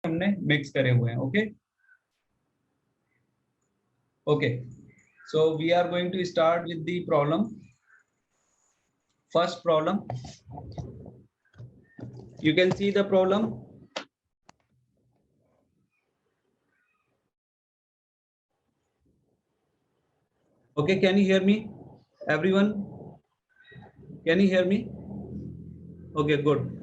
हमने मिक्स करे हुए हैं. Okay okay, so we are going to start with the problem. First problem, you can see the problem. Okay, can you hear me everyone? Can you hear me? Okay, good.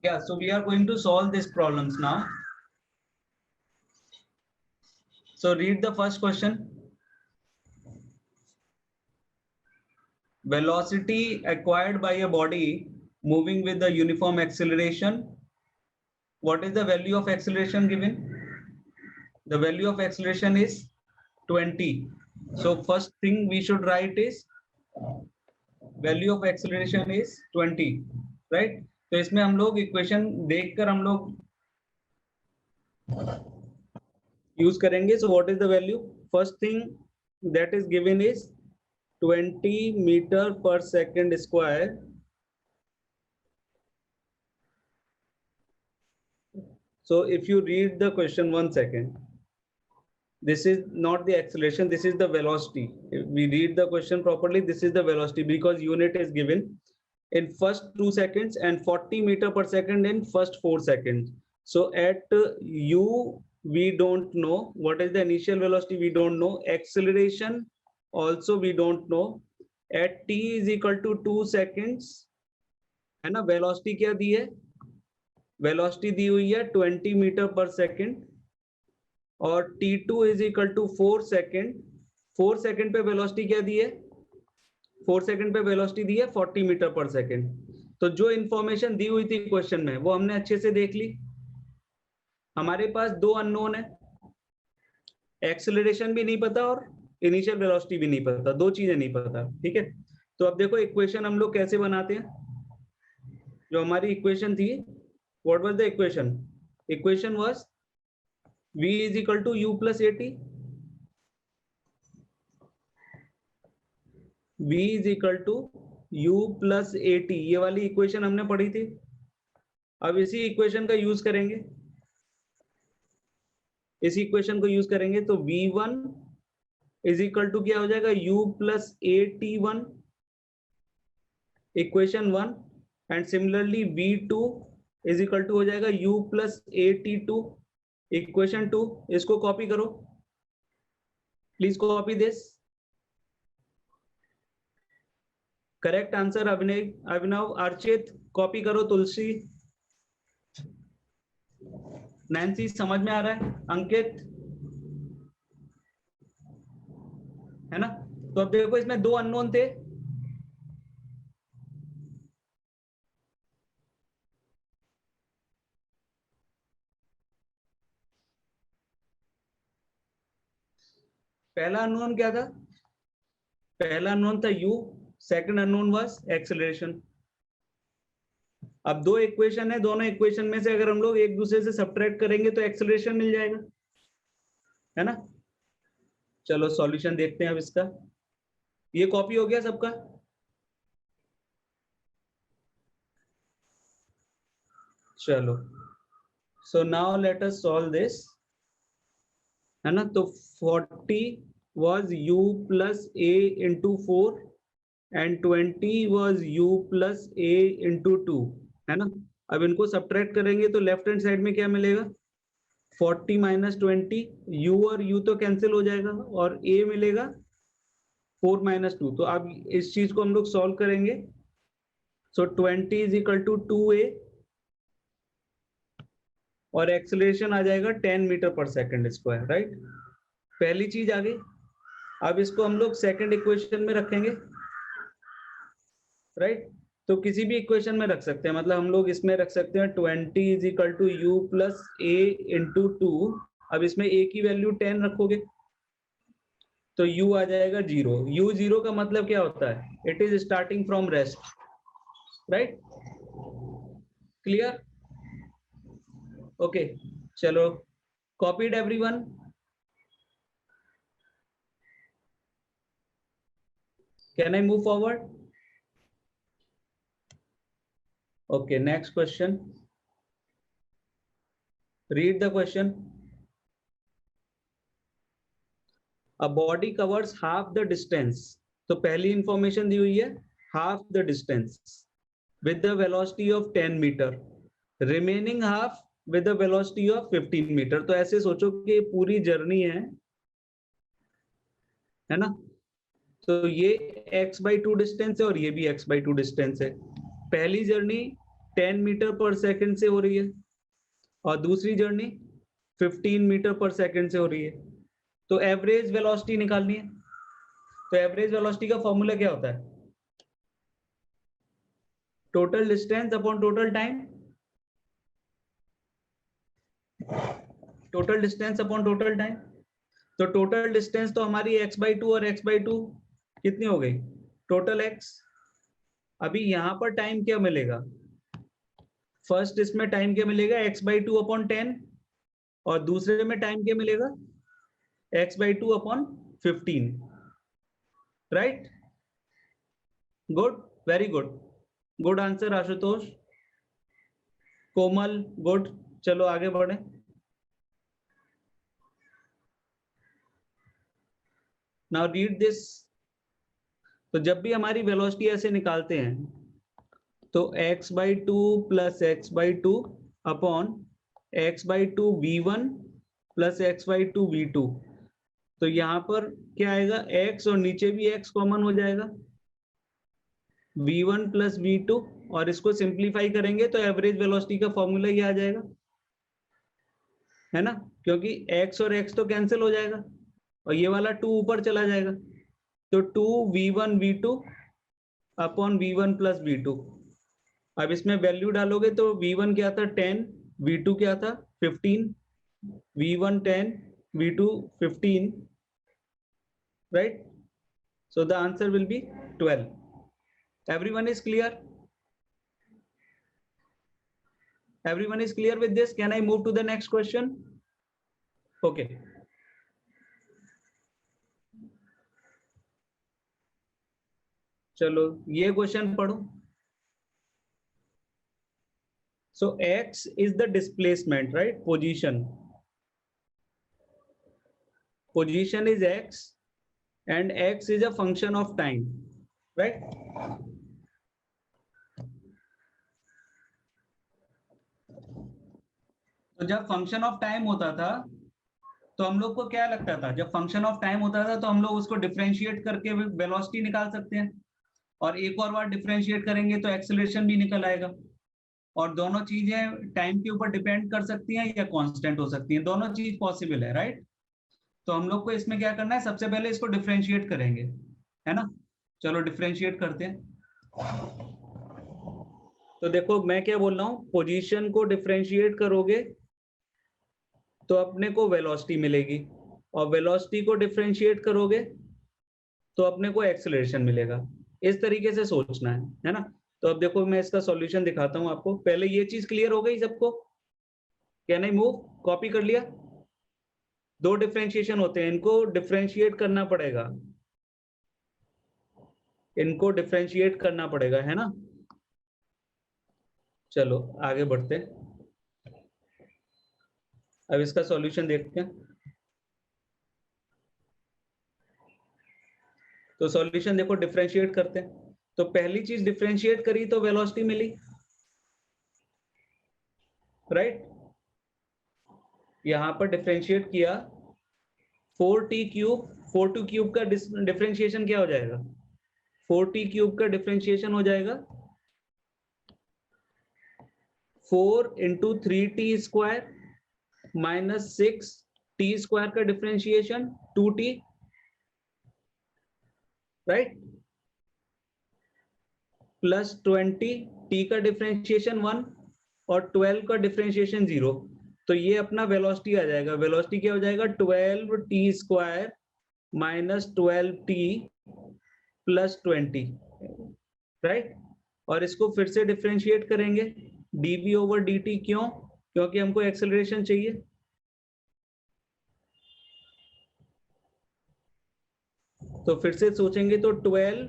Yeah, so we are going to solve these problems now. So read the first question. Velocity acquired by a body moving with the uniform acceleration. What is the value of acceleration given? The value of acceleration is 20. So first thing we should write is value of acceleration is 20, right? तो इसमें हम लोग equation देखकर हम लोग use करेंगे. So what is the value? First thing that is given is 20 meter per second square. So if you read the question, one second, this is not the acceleration, this is the velocity. If we read the question properly, this is the velocity because unit is given in first 2 seconds and 40 meter per second in first 4 seconds. So at u we don't know what is the initial velocity, we don't know. Acceleration also we don't know. At t is equal to 2 seconds है ना. Velocity क्या दी है? Velocity दी हुई है 20 metre पर second और t2 is equal to 4 second. 4 second पे वेलोसिटी क्या दी है? 4 सेकंड पे वेलोसिटी दी है 40 मीटर पर सेकंड. तो जो इंफॉर्मेशन दी हुई थी क्वेश्चन में वो हमने अच्छे से देख ली. हमारे पास दो अननोन है, एक्सेलरेशन भी नहीं पता और इनिशियल वेलोसिटी भी नहीं पता, दो चीजें नहीं पता. ठीक है, तो अब देखो इक्वेशन हम लोग कैसे बनाते हैं. जो हमारी इक्वेशन थी, what was the equation? Equation was v is equal to u plus at. v is equal to u plus at, ये वाली इक्वेशन हमने पढ़ी थी. अब इसी इक्वेशन का यूज करेंगे, इसी इक्वेशन को यूज करेंगे तो v1 इज इक्वल टू क्या हो जाएगा? u plus at1 equation 1 and similarly v2 is equal to हो जाएगा u plus at2 इक्वेशन 2. इसको कॉपी करो, please copy this. Correct answer Abhinav, Archit copy करो. तुलसी, नैन्सी समझ में आ रहा है? अंकित, है ना. तो अब देखो इसमें दो अननोन थे. पहला अननोन क्या था? पहला अननोन था u, second unknown was acceleration. अब दो इक्वेशन है, दोनों इक्वेशन में से अगर हम लोग एक दूसरे से सब्ट्रैक्ट करेंगे तो एक्सेलरेशन मिल जाएगा, है ना. चलो सॉल्यूशन देखते हैं अब इसका. ये कॉपी हो गया सबका? चलो, so now let us solve this, है ना. तो 40 was u plus a into 4 and 20 was u plus a into 2, है ना. अब इनको सब्ट्रैक्ट करेंगे तो लेफ्ट हैंड साइड में क्या मिलेगा? 40 माइनस 20, u और u तो कैंसिल हो जाएगा और a मिलेगा 4 माइनस 2. तो अब इस चीज को हम लोग सॉल्व करेंगे. सो 20 इज इक्वल टू 2a और एक्सेलरेशन आ जाएगा 10 मीटर पर सेकंड स्क्वायर, राइट. पहली चीज आ गई. अब इसको हम लोग सेकंड इक्वेशन में रखेंगे, राइट. तो किसी भी इक्वेशन में रख सकते हैं, मतलब हम लोग इसमें रख सकते हैं 20 is equal to u plus a into 2. अब इसमें a की वैल्यू 10 रखोगे तो u आ जाएगा 0. u 0 का मतलब क्या होता है? It is starting from rest, right. Clear? Okay, चलो, copied everyone? Can I move forward? Okay, next question. Read the question. A body covers half the distance. तो पहली इंफॉर्मेशन दी हुई है half the distance with the velocity of 10 meter. Remaining half with the velocity of 15 meter. तो ऐसे सोचो कि ये पूरी जर्नी है ना? तो ये x/2 डिस्टेंस है और ये भी x/2 डिस्टेंस है. पहली जर्नी 10 मीटर पर सेकंड से हो रही है और दूसरी जर्नी 15 मीटर पर सेकंड से हो रही है. तो एवरेज वेलोसिटी निकालनी है. तो एवरेज वेलोसिटी का फॉर्मूला क्या होता है? Total distance upon total time. Total distance upon total time. तो टोटल डिस्टेंस तो हमारी x/2 और x/2 कितनी हो गई? Total x. अभी यहां पर टाइम क्या मिलेगा? फर्स्ट इसमें टाइम क्या मिलेगा? x/2 अपॉन 10 और दूसरे में टाइम क्या मिलेगा? x/2 upon 15. Right? Good, very good. Good answer Ashutosh. Komal, good. चलो आगे बढ़े. Now read this. तो जब भी हमारी वेलोसिटी ऐसे निकालते हैं तो x/2 plus x/2 upon x/2 v1 plus x/2 v2. तो यहां पर क्या आएगा? x और नीचे भी x कॉमन हो जाएगा, v1 प्लस v2, और इसको सिंप्लीफाई करेंगे तो एवरेज वेलोसिटी का फॉर्मूला ये आ जाएगा, है ना? क्योंकि x और x तो कैंसिल हो जाएगा और ये वाला 2 ऊपर चला जाएगा. तो 2v1 v2 upon v1 plus v2. अब इसमें वैल्यू डालोगे तो v1 क्या था? 10. v2 क्या था? 15. v1 10, v2 15. Right? So the answer will be 12. Everyone is clear? Everyone is clear with this? Can I move to the next question? Okay. चलो ये क्वेश्चन पढ़ो. So x is the displacement, right? Position. Position is x and x is a function of time, right? तो जब function of time होता था तो हम लोग को क्या लगता था? जब फंक्शन ऑफ टाइम होता था तो हम लोग उसको डिफरेंशिएट करके वेलोसिटी निकाल सकते हैं और एक और बार डिफरेंशिएट करेंगे तो एक्सेलरेशन भी निकल आएगा. और दोनों चीजें टाइम के ऊपर डिपेंड कर सकती हैं या कांस्टेंट हो सकती हैं. दोनों चीज पॉसिबल है, राइट? तो हम लोग को इसमें क्या करना है? सबसे पहले इसको डिफरेंशिएट करेंगे, है ना? चलो डिफरेंशिएट करते हैं. तो देखो मैं क्या बोल रहा हूं, पोजीशन को डिफरेंशिएट करोगे तो अपने को वेलोसिटी मिलेगी और वेलोसिटी को डिफरेंशिएट करोगे तो अपने को एक्सेलरेशन मिलेगा. इस तरीके से सोचना है ना? तो अब देखो मैं इसका सॉल्यूशन दिखाता हूं आपको. पहले ये चीज क्लियर हो गई सबको? Can I move? कॉपी कर लिया? दो डिफरेंशिएशन होते हैं, इनको डिफरेंशिएट करना पड़ेगा, इनको डिफरेंशिएट करना पड़ेगा, है ना? चलो आगे बढ़ते हैं. अब इसका सॉल्यूशन देखते हैं. तो सॉल्यूशन देखो, डिफरेंशिएट करते हैं. तो पहली चीज डिफरेंशिएट करी तो वेलोसिटी मिली, राइट? यहां पर डिफरेंशिएट किया 4t क्यूब. 4t क्यूब का डिफरेंशिएशन क्या हो जाएगा? 4t क्यूब का डिफरेंशिएशन हो जाएगा 4 into 3t square minus 6t square का differentiation 2t, right? Plus 20 t का डिफरेंशिएशन 1 और 12 का डिफरेंशिएशन 0. तो ये अपना वेलोसिटी आ जाएगा. वेलोसिटी क्या हो जाएगा? 12t square minus 12t plus 20, right? और इसको फिर से डिफरेंशिएट करेंगे dv ओवर dt. क्यों? क्योंकि हमको एक्सेलरेशन चाहिए. तो फिर से सोचेंगे तो 12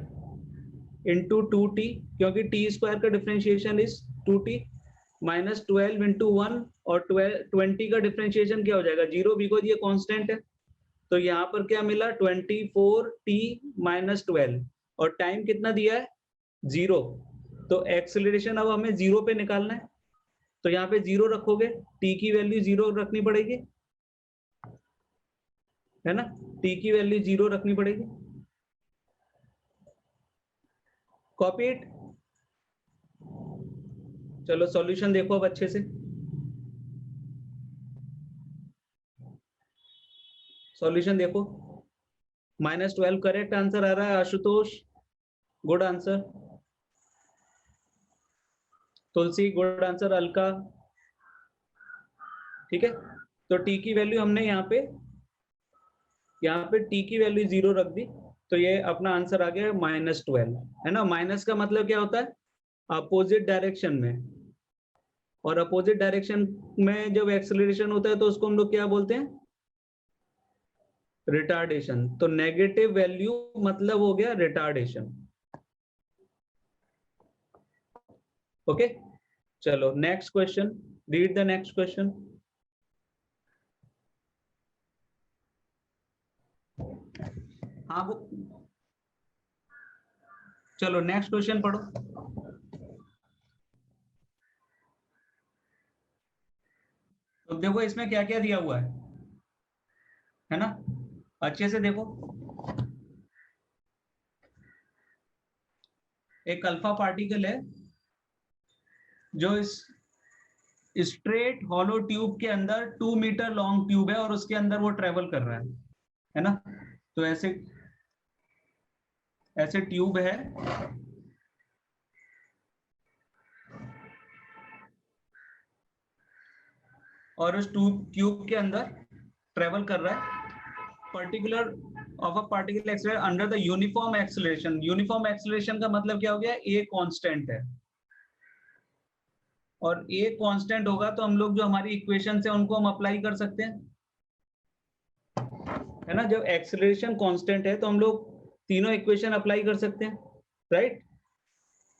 इंटू 2t, क्योंकि t स्क्वायर का differentiation is 2t minus 12 into 1 और 20 का डिफ्रेंशिएशन क्या हो जाएगा 0 बिकॉज ये कांस्टेंट है। तो यहाँ पर क्या मिला 24t माइनस 12 और टाइम कितना दिया है 0। तो एक्सेलरेशन अब हमें 0 पे निकालना है। तो यहाँ पे 0 रखोगे t की वैल्यू 0 रखनी पड़ेगी, है ना, t की वैल्यू 0 रखनी पड़ेगी। Copy it. चलो सॉल्यूशन देखो अब अच्छे से। सॉल्यूशन देखो -12 करेक्ट आंसर आ रहा है आशुतोष, गुड आंसर। तुलसी गुड आंसर, अलका ठीक है। तो t की वैल्यू हमने यहाँ पे t की वैल्यू 0 रख दी, तो ये अपना आंसर आ गया -12, है ना। माइनस का मतलब क्या होता है अपोजिट डायरेक्शन में, और अपोजिट डायरेक्शन में जब एक्सेलरेशन होता है तो उसको हम लोग क्या बोलते हैं रिटार्डेशन। तो नेगेटिव वैल्यू मतलब हो गया रिटार्डेशन। ओके चलो next question, read the next question. हाँ वो चलो नेक्स्ट क्वेश्चन पढ़ो। तो देखो इसमें क्या क्या दिया हुआ है ना, अच्छे से देखो। एक अल्फा पार्टिकल है जो इस स्ट्रेट हॉलो ट्यूब के अंदर 2 मीटर लॉन्ग ट्यूब है और उसके अंदर वो ट्रेवल कर रहा है ना। तो ऐसे ऐसे ट्यूब है और उस ट्यूब के अंदर ट्रेवल कर रहा है particular of a particle acceleration under the uniform acceleration. Uniform acceleration का मतलब क्या हो गया, ए कांस्टेंट है और ए कांस्टेंट होगा तो हम लोग जो हमारी इक्वेशन है उनको हम अप्लाई कर सकते हैं, है ना। जब एक्सेलरेशन कांस्टेंट है तो हम लोग तीनों इक्वेशन अप्लाई कर सकते हैं, right.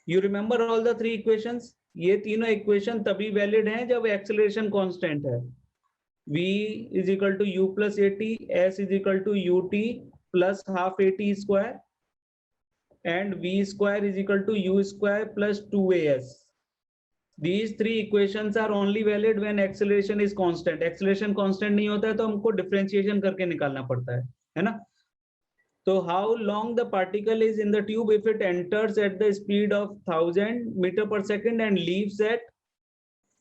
You remember all the 3 equations. ये तीनों इक्वेशन तभी वैलिड हैं जब एक्सेलरेशन कांस्टेंट है। v is equal to u plus a t, s is equal to u t plus half a t square and v square is equal to u square plus 2as। These 3 equations are only valid when acceleration is constant. Acceleration constant नहीं होता है तो हमको differentiation करके निकालना पड़ता है ना। तो how long the particle is in the tube if it enters at the speed of 1000 meter per second and leaves at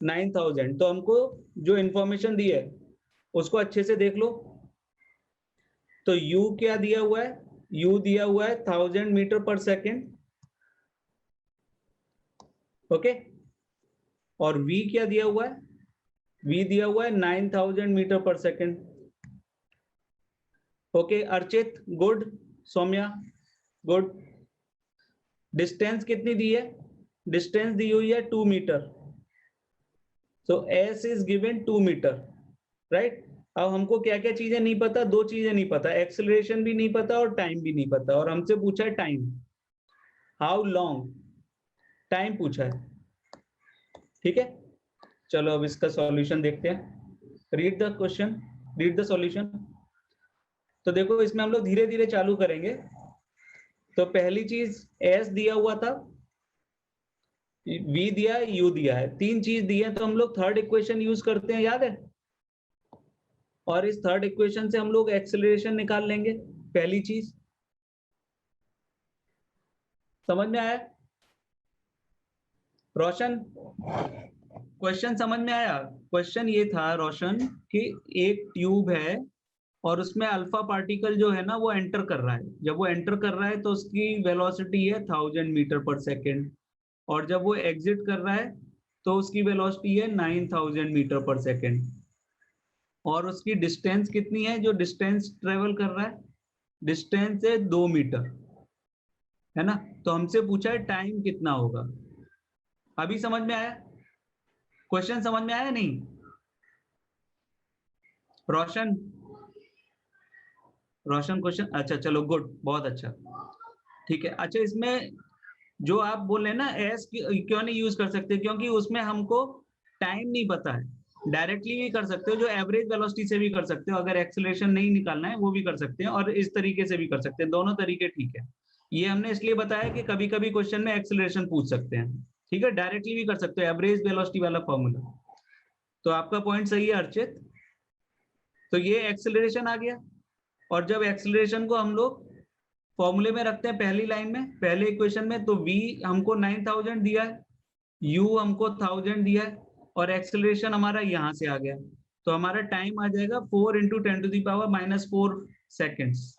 9000। तो हमको जो इंफॉर्मेशन दी है उसको अच्छे से देख लो। तो u क्या दिया हुआ है, u दिया हुआ है 1000 मीटर पर सेकेंड, ओके। और v क्या दिया हुआ है, v दिया हुआ है 9000 metre per second. Okay Archit good, Saumya good. Distance कितनी दी है, डिस्टेंस दी हुई है 2 metre. So s is given 2 metre, right. अब हमको क्या क्या चीजें नहीं पता, 2 चीजें नहीं पता, एक्सेलरेशन भी नहीं पता और टाइम भी नहीं पता। और हमसे पूछा है टाइम, हाउ लॉन्ग, टाइम पूछा है, ठीक है। चलो अब इसका सॉल्यूशन देखते हैं। Read the question, read the solution. तो देखो इसमें हम लोग धीरे धीरे चालू करेंगे। तो पहली चीज एस दिया हुआ था, v दिया है, u दिया है, 3 चीज दी है। तो हम लोग थर्ड इक्वेशन यूज करते हैं, याद है। और इस थर्ड इक्वेशन से हम लोग एक्सेलरेशन निकाल लेंगे, पहली चीज। समझ में आया रोशन, क्वेश्चन समझ में आया। क्वेश्चन ये था रोशन कि एक ट्यूब है और उसमें अल्फा पार्टिकल जो है ना वो एंटर कर रहा है। जब वो एंटर कर रहा है तो उसकी वेलोसिटी है 1000 मीटर पर सेकेंड, और जब वो एग्जिट कर रहा है तो उसकी वेलोसिटी है 9000 मीटर पर सेकेंड। और उसकी डिस्टेंस कितनी है, जो डिस्टेंस ट्रेवल कर रहा है, डिस्टेंस है 2 मीटर, है ना। तो हमसे पूछा है टाइम कितना होगा। अभी समझ में आया, क्वेश्चन समझ में आया नहीं रोशन, रोशन क्वेश्चन, अच्छा चलो गुड, बहुत अच्छा, ठीक है। अच्छा इसमें जो आप बोल रहे हैं ना एस क्यों नहीं यूज कर सकते, क्योंकि उसमें हमको टाइम नहीं पता है। डायरेक्टली भी कर सकते हो, जो एवरेज वेलोसिटी से भी कर सकते हो, अगर एक्सेलरेशन नहीं निकालना है वो भी कर सकते हैं, और इस तरीके से भी कर सकते हैं, दोनों तरीके ठीक है। ये हमने इसलिए बताया कि कभी कभी क्वेश्चन में एक्सेलरेशन पूछ सकते हैं, ठीक है। डायरेक्टली भी कर सकते हो, एवरेज वेलोसिटी वाला फॉर्मूला। तो आपका पॉइंट सही है अर्चित। तो ये एक्सेलरेशन आ गया, और जब एक्सेलरेशन को हम लोग फॉर्मूले में रखते हैं पहली लाइन में, पहले इक्वेशन में, तो v हमको 9000 दिया है, u हमको 1000 दिया है, और एक्सेलरेशन हमारा यहां से आ गया, तो हमारा टाइम आ जाएगा 4 × 10⁻⁻⁴ seconds.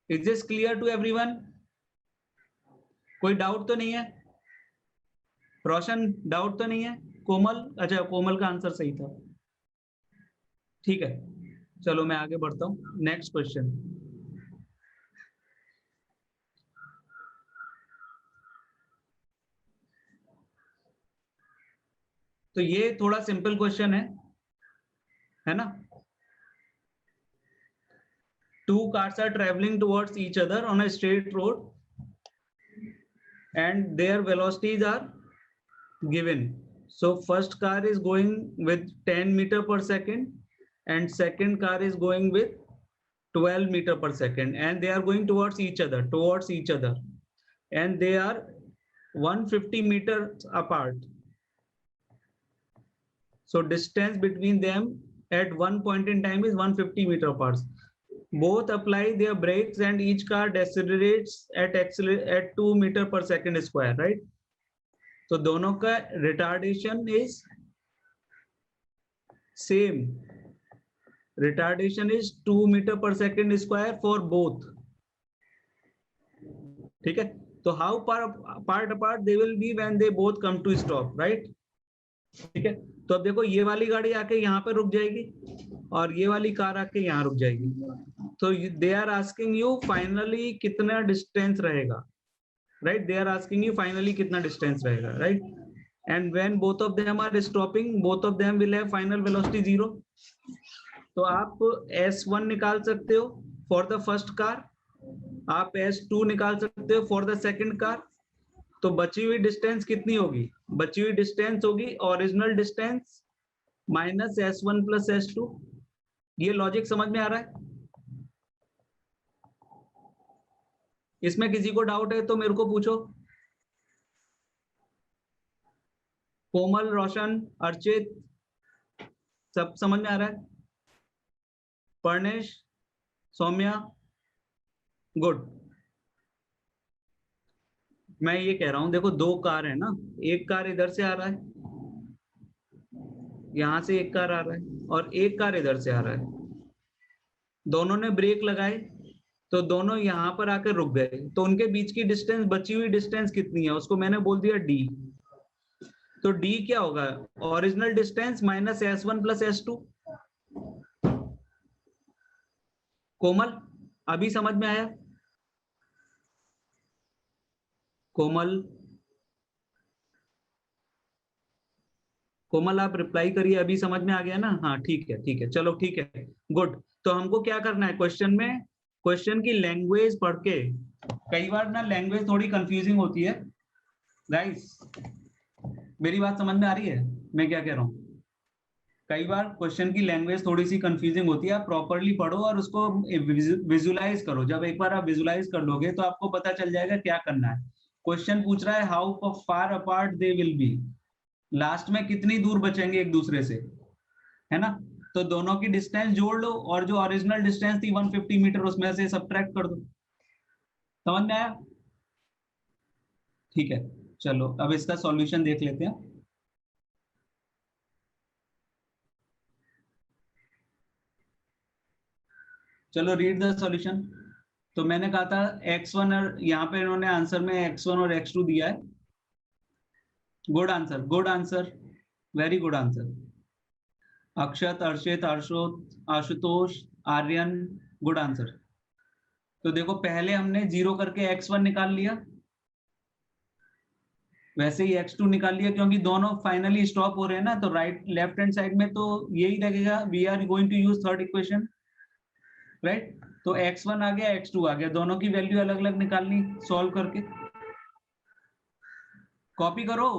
Is this clear to everyone? कोई डाउट तो नहीं है? रोशन डाउट तो नहीं है? कोमल, अच्छा कोमल का आंसर सही था, ठीक है। चलो मैं आगे बढ़ता हूं, नेक्स्ट क्वेश्चन। तो ये थोड़ा सिंपल क्वेश्चन है ना। Two cars are traveling towards each other on a straight road and their velocities are given. So first car is going with 10 meter per second and second car is going with 12 meter per second, and they are going towards each other, and they are 150 meters apart. So distance between them at one point in time is 150 meter apart. Both apply their brakes and each car decelerates at 2 meter per second square, right? तो दोनों का retardation is same. Retardation is 2 meter per second square for both. ठीक है, तो how far apart they will be when they both come to stop, right? ठीक है, तो अब देखो ये वाली गाड़ी आके यहाँ पे रुक जाएगी और ये वाली कार आके यहाँ रुक जाएगी, तो they are asking you finally कितना डिस्टेंस रहेगा, right? They are asking you finally कितना डिस्टेंस रहेगा, right? And when both of them are stopping, both of them will have final velocity 0। तो आप S1 निकाल सकते हो फॉर द फर्स्ट कार, आप S2 निकाल सकते हो फॉर द सेकंड कार। तो बची हुई डिस्टेंस कितनी होगी? बची हुई डिस्टेंस होगी original distance minus S1 plus S2। ये लॉजिक समझ में आ रहा है? इसमें किसी को डाउट है तो मेरे को पूछो। कोमल, रोशन, अर्चित, सब समझ में आ रहा है? पर्णेश, सौम्या, गुड। मैं ये कह रहा हूं, देखो दो कार है ना, एक कार इधर से आ रहा है, यहां से एक कार आ रहा है, और एक कार इधर से आ रहा है। दोनों ने ब्रेक लगाए तो दोनों यहां पर आकर रुक गए, तो उनके बीच की डिस्टेंस, बची हुई डिस्टेंस कितनी है, उसको मैंने बोल दिया d। तो d क्या होगा? Original distance minus S1 plus S2। कोमल, अभी समझ में आया? कोमल, कोमल आप रिप्लाई करिए, अभी समझ में आ गया ना? हाँ ठीक है, ठीक है, चलो ठीक है, गुड। तो हमको क्या करना है क्वेश्चन में, क्वेश्चन की लैंग्वेज पढ़ के, कई बार ना लैंग्वेज थोड़ी कंफ्यूजिंग होती है गाइस, मेरी बात समझ में आ रही है मैं क्या कह रहा हूँ? कई बार क्वेश्चन की लैंग्वेज थोड़ी सी कंफ्यूजिंग होती है, आप प्रॉपरली पढ़ो और उसको विजुलाइज करो। जब एक बार आप विजुलाइज कर लोगे तो आपको पता चल जाएगा क्या करना है। क्वेश्चन पूछ रहा है how far apart they will be, last में कितनी दूर बचेंगे एक दूसरे से, है ना? तो दोनों की डिस्टेंस जोड़ लो और जो ओरिजिनल डिस्टेंस थी 150 मीटर उसमें से सब्ट्रैक्ट कर दो। समझ में आया? ठीक है, चलो अब इसका सॉल्यूशन देख लेते हैं। चलो रीड द सॉल्यूशन। तो मैंने कहा था x1, और यहाँ पे इन्होंने आंसर में x1 और x2 दिया है। Good answer, good answer, very good answer. Akshat, Arshit, Ashutosh, Aryan, good answer. तो देखो पहले हमने 0 करके x1 निकाल लिया, वैसे ही x2 निकाल लिया, क्योंकि दोनों फाइनली स्टॉप हो रहे हैं ना, तो राइट लेफ्ट हैंड साइड में तो यही लगेगा we are going to use third equation, right? तो x1 आ गया, x2 आ गया, दोनों की वैल्यू अलग अलग निकालनी सॉल्व करके। कॉपी करो,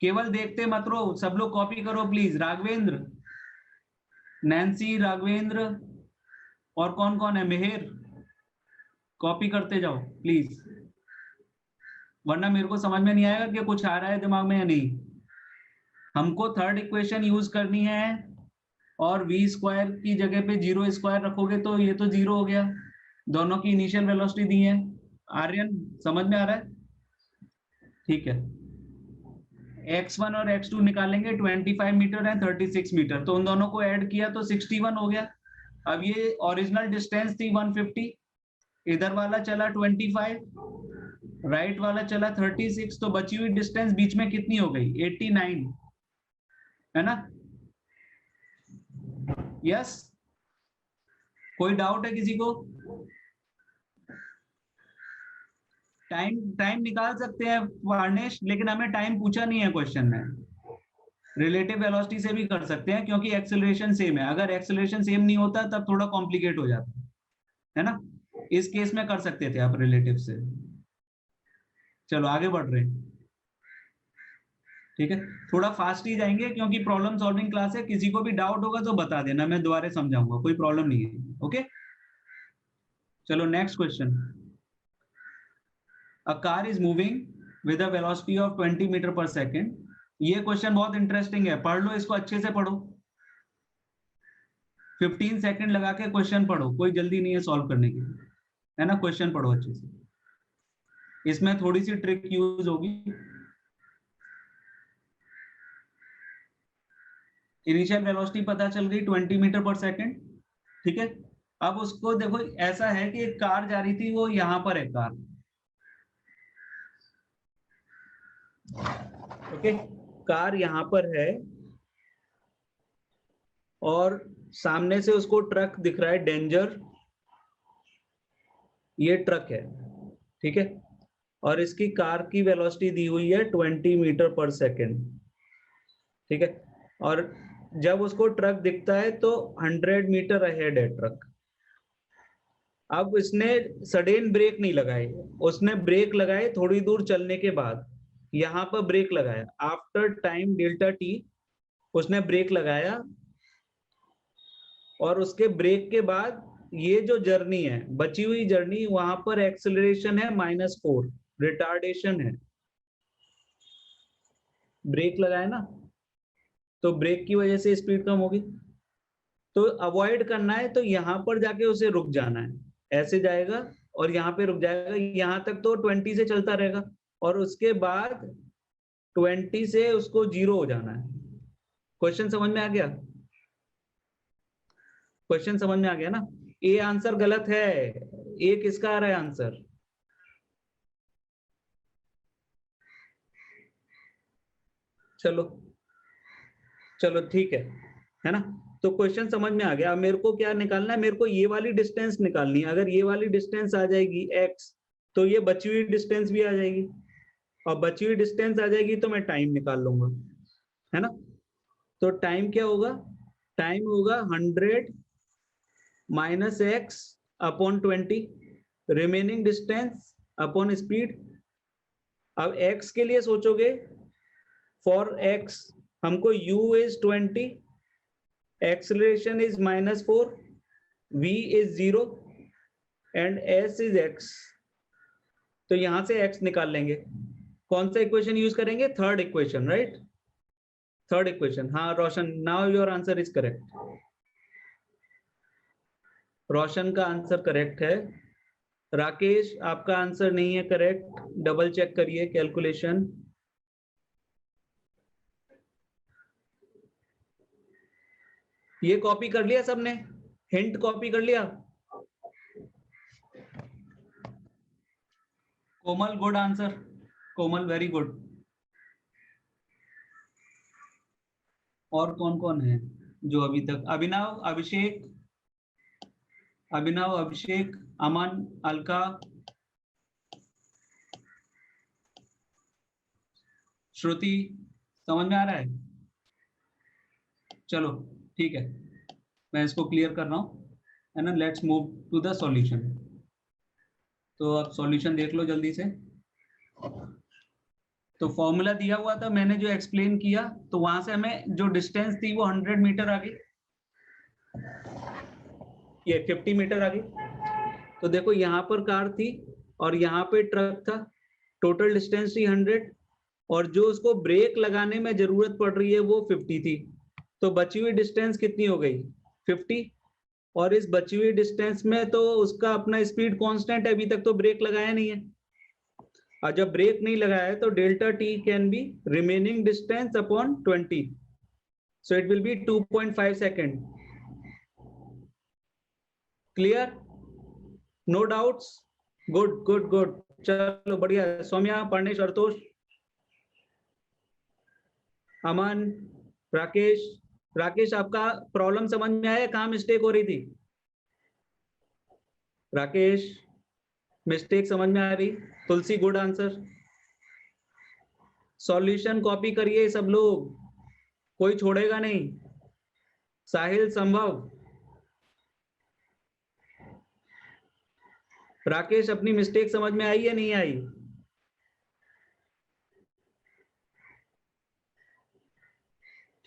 केवल देखते मत रहो, सब लोग कॉपी करो प्लीज। राघवेंद्र, नैन्सी, राघवेंद्र और कौन कौन है, मेहर, कॉपी करते जाओ प्लीज, वरना मेरे को समझ में नहीं आएगा कि कुछ आ रहा है दिमाग में या नहीं। हमको थर्ड इक्वेशन यूज करनी है और v स्क्वायर की जगह पे 0 स्क्वायर रखोगे तो ये तो 0 हो गया, दोनों की इनिशियल वेलोसिटी दी है। आर्यन समझ में आ रहा है? ठीक है, x1 और x2 निकालेंगे, 25 मीटर है 36 मीटर, तो उन दोनों को ऐड किया तो 61 हो गया। अब ये ओरिजिनल डिस्टेंस थी 150, इधर वाला चला 25, राइट वाला चला 36, तो बची हुई डिस्टेंस बीच में कितनी हो गई, 89, है ना? यस, कोई डाउट है किसी को? टाइम टाइम निकाल सकते हैं वार्निश, लेकिन हमें टाइम पूछा नहीं है क्वेश्चन में। रिलेटिव वेलोसिटी से भी कर सकते हैं क्योंकि एक्सेलरेशन सेम है, अगर एक्सेलरेशन सेम नहीं होता तब थोड़ा कॉम्प्लिकेट हो जाता है ना? इस केस में कर सकते थे आप रिलेटिव से। चलो आगे बढ़ रहे हैं, ठीक है, थोड़ा फास्ट ही जाएंगे क्योंकि प्रॉब्लम सॉल्विंग क्लास है, किसी को भी डाउट होगा तो बता देना, मैं दोबारा समझाऊंगा, कोई प्रॉब्लम नहीं है। ओके, चलो next question. A car is moving with a velocity of 20 metre per second. ये क्वेश्चन बहुत इंटरेस्टिंग है, पढ़ लो इसको अच्छे से पढ़ो, 15 सेकंड लगा के क्वेश्चन पढ़ो, कोई जल्दी नहीं है सॉल्व करने की, है ना? क्वेश्चन पढ़ो अच्छे से, इसमें थोड़ी सी ट्रिक यूज होगी। इनिशियल वेलोसिटी पता चल गई 20 मीटर पर सेकंड, ठीक है। अब उसको देखो, ऐसा है कि एक कार जा रही थी, वो यहां पर है कार, ओके, कार यहां पर है और सामने से उसको ट्रक दिख रहा है, डेंजर, ये ट्रक है, ठीक है, और इसकी कार की वेलोसिटी दी हुई है 20 मीटर पर सेकेंड, ठीक है, और जब उसको ट्रक दिखता है तो 100 मीटर अहेड है ट्रक। अब इसने सडन ब्रेक नहीं लगाए, उसने ब्रेक लगाए थोड़ी दूर चलने के बाद, यहां पर ब्रेक लगाया, आफ्टर टाइम डेल्टा टी उसने ब्रेक लगाया, और उसके ब्रेक के बाद ये जो जर्नी है, बची हुई जर्नी, वहां पर एक्सेलरेशन है -4, रिटार्डेशन है, ब्रेक लगाया ना, तो ब्रेक की वजह से स्पीड कम होगी, तो अवॉइड करना है तो यहां पर जाके उसे रुक जाना है, ऐसे जाएगा और यहाँ पे रुक जाएगा, यहां तक तो 20 से चलता रहेगा, और उसके बाद 20 से उसको 0 हो जाना है। क्वेश्चन समझ में आ गया? क्वेश्चन समझ में आ गया ना? ए आंसर गलत है, ए किसका आ रहा है आंसर? चलो चलो ठीक है ना? तो क्वेश्चन समझ में आ गया। अब मेरे को क्या निकालना है, मेरे को ये वाली डिस्टेंस निकालनी है, अगर ये वाली डिस्टेंस आ जाएगी x, तो ये बची हुई डिस्टेंस भी आ जाएगी, और बची हुई डिस्टेंस आ जाएगी तो मैं टाइम निकाल लूंगा, है ना? तो टाइम क्या होगा? टाइम होगा 100 minus x upon 20, remaining distance upon speed. अब x के लिए सोचोगे, फॉर x हमको u is 20, acceleration is -4, v is 0 and s is x, तो यहां से x निकाल लेंगे। कौन सा इक्वेशन यूज करेंगे? Third equation, right? Third equation, हाँ Roshan, now your answer is correct, Roshan का आंसर करेक्ट है। राकेश, आपका आंसर नहीं है करेक्ट, डबल चेक करिए कैलकुलेशन। ये कॉपी कर लिया सबने? हिंट कॉपी कर लिया? Komal, good answer, Komal very good. और कौन कौन है जो अभी तक? अभिनव, अभिषेक, अभिनव, अभिषेक, अमन, अलका, श्रुति, समझ में आ रहा है? चलो ठीक है, मैं इसको क्लियर कर रहा हूं। है ना। Let's move to the solution. तो अब सॉल्यूशन देख लो जल्दी से। तो फॉर्मूला दिया हुआ था, मैंने जो एक्सप्लेन किया, तो वहां से हमें जो डिस्टेंस थी वो 100 मीटर आ गई, ये 50 मीटर आ गई। तो देखो यहाँ पर कार थी और यहाँ पे ट्रक था, टोटल डिस्टेंस थी 100, और जो उसको ब्रेक लगाने में जरूरत पड़ रही है वो 50 थी। तो बची हुई डिस्टेंस कितनी हो गई? 50। और इस बची हुई डिस्टेंस में तो उसका अपना स्पीड कांस्टेंट है, अभी तक तो ब्रेक लगाया नहीं है। और जब ब्रेक नहीं लगाया है तो delta t can be remaining distance upon 20, so it will be 2.5 second. Clear? No doubts? Good good good, चलो बढ़िया। सौम्या, परनेश, अर्तोष, अमन, राकेश। राकेश, आपका प्रॉब्लम समझ में आया, कहाँ मिस्टेक हो रही थी? राकेश, मिस्टेक समझ में आ रही? तुलसी, गुड आंसर। सॉल्यूशन कॉपी करिए सब लोग, कोई छोड़ेगा नहीं। साहिल, संभव। राकेश, अपनी मिस्टेक समझ में आई या नहीं आई?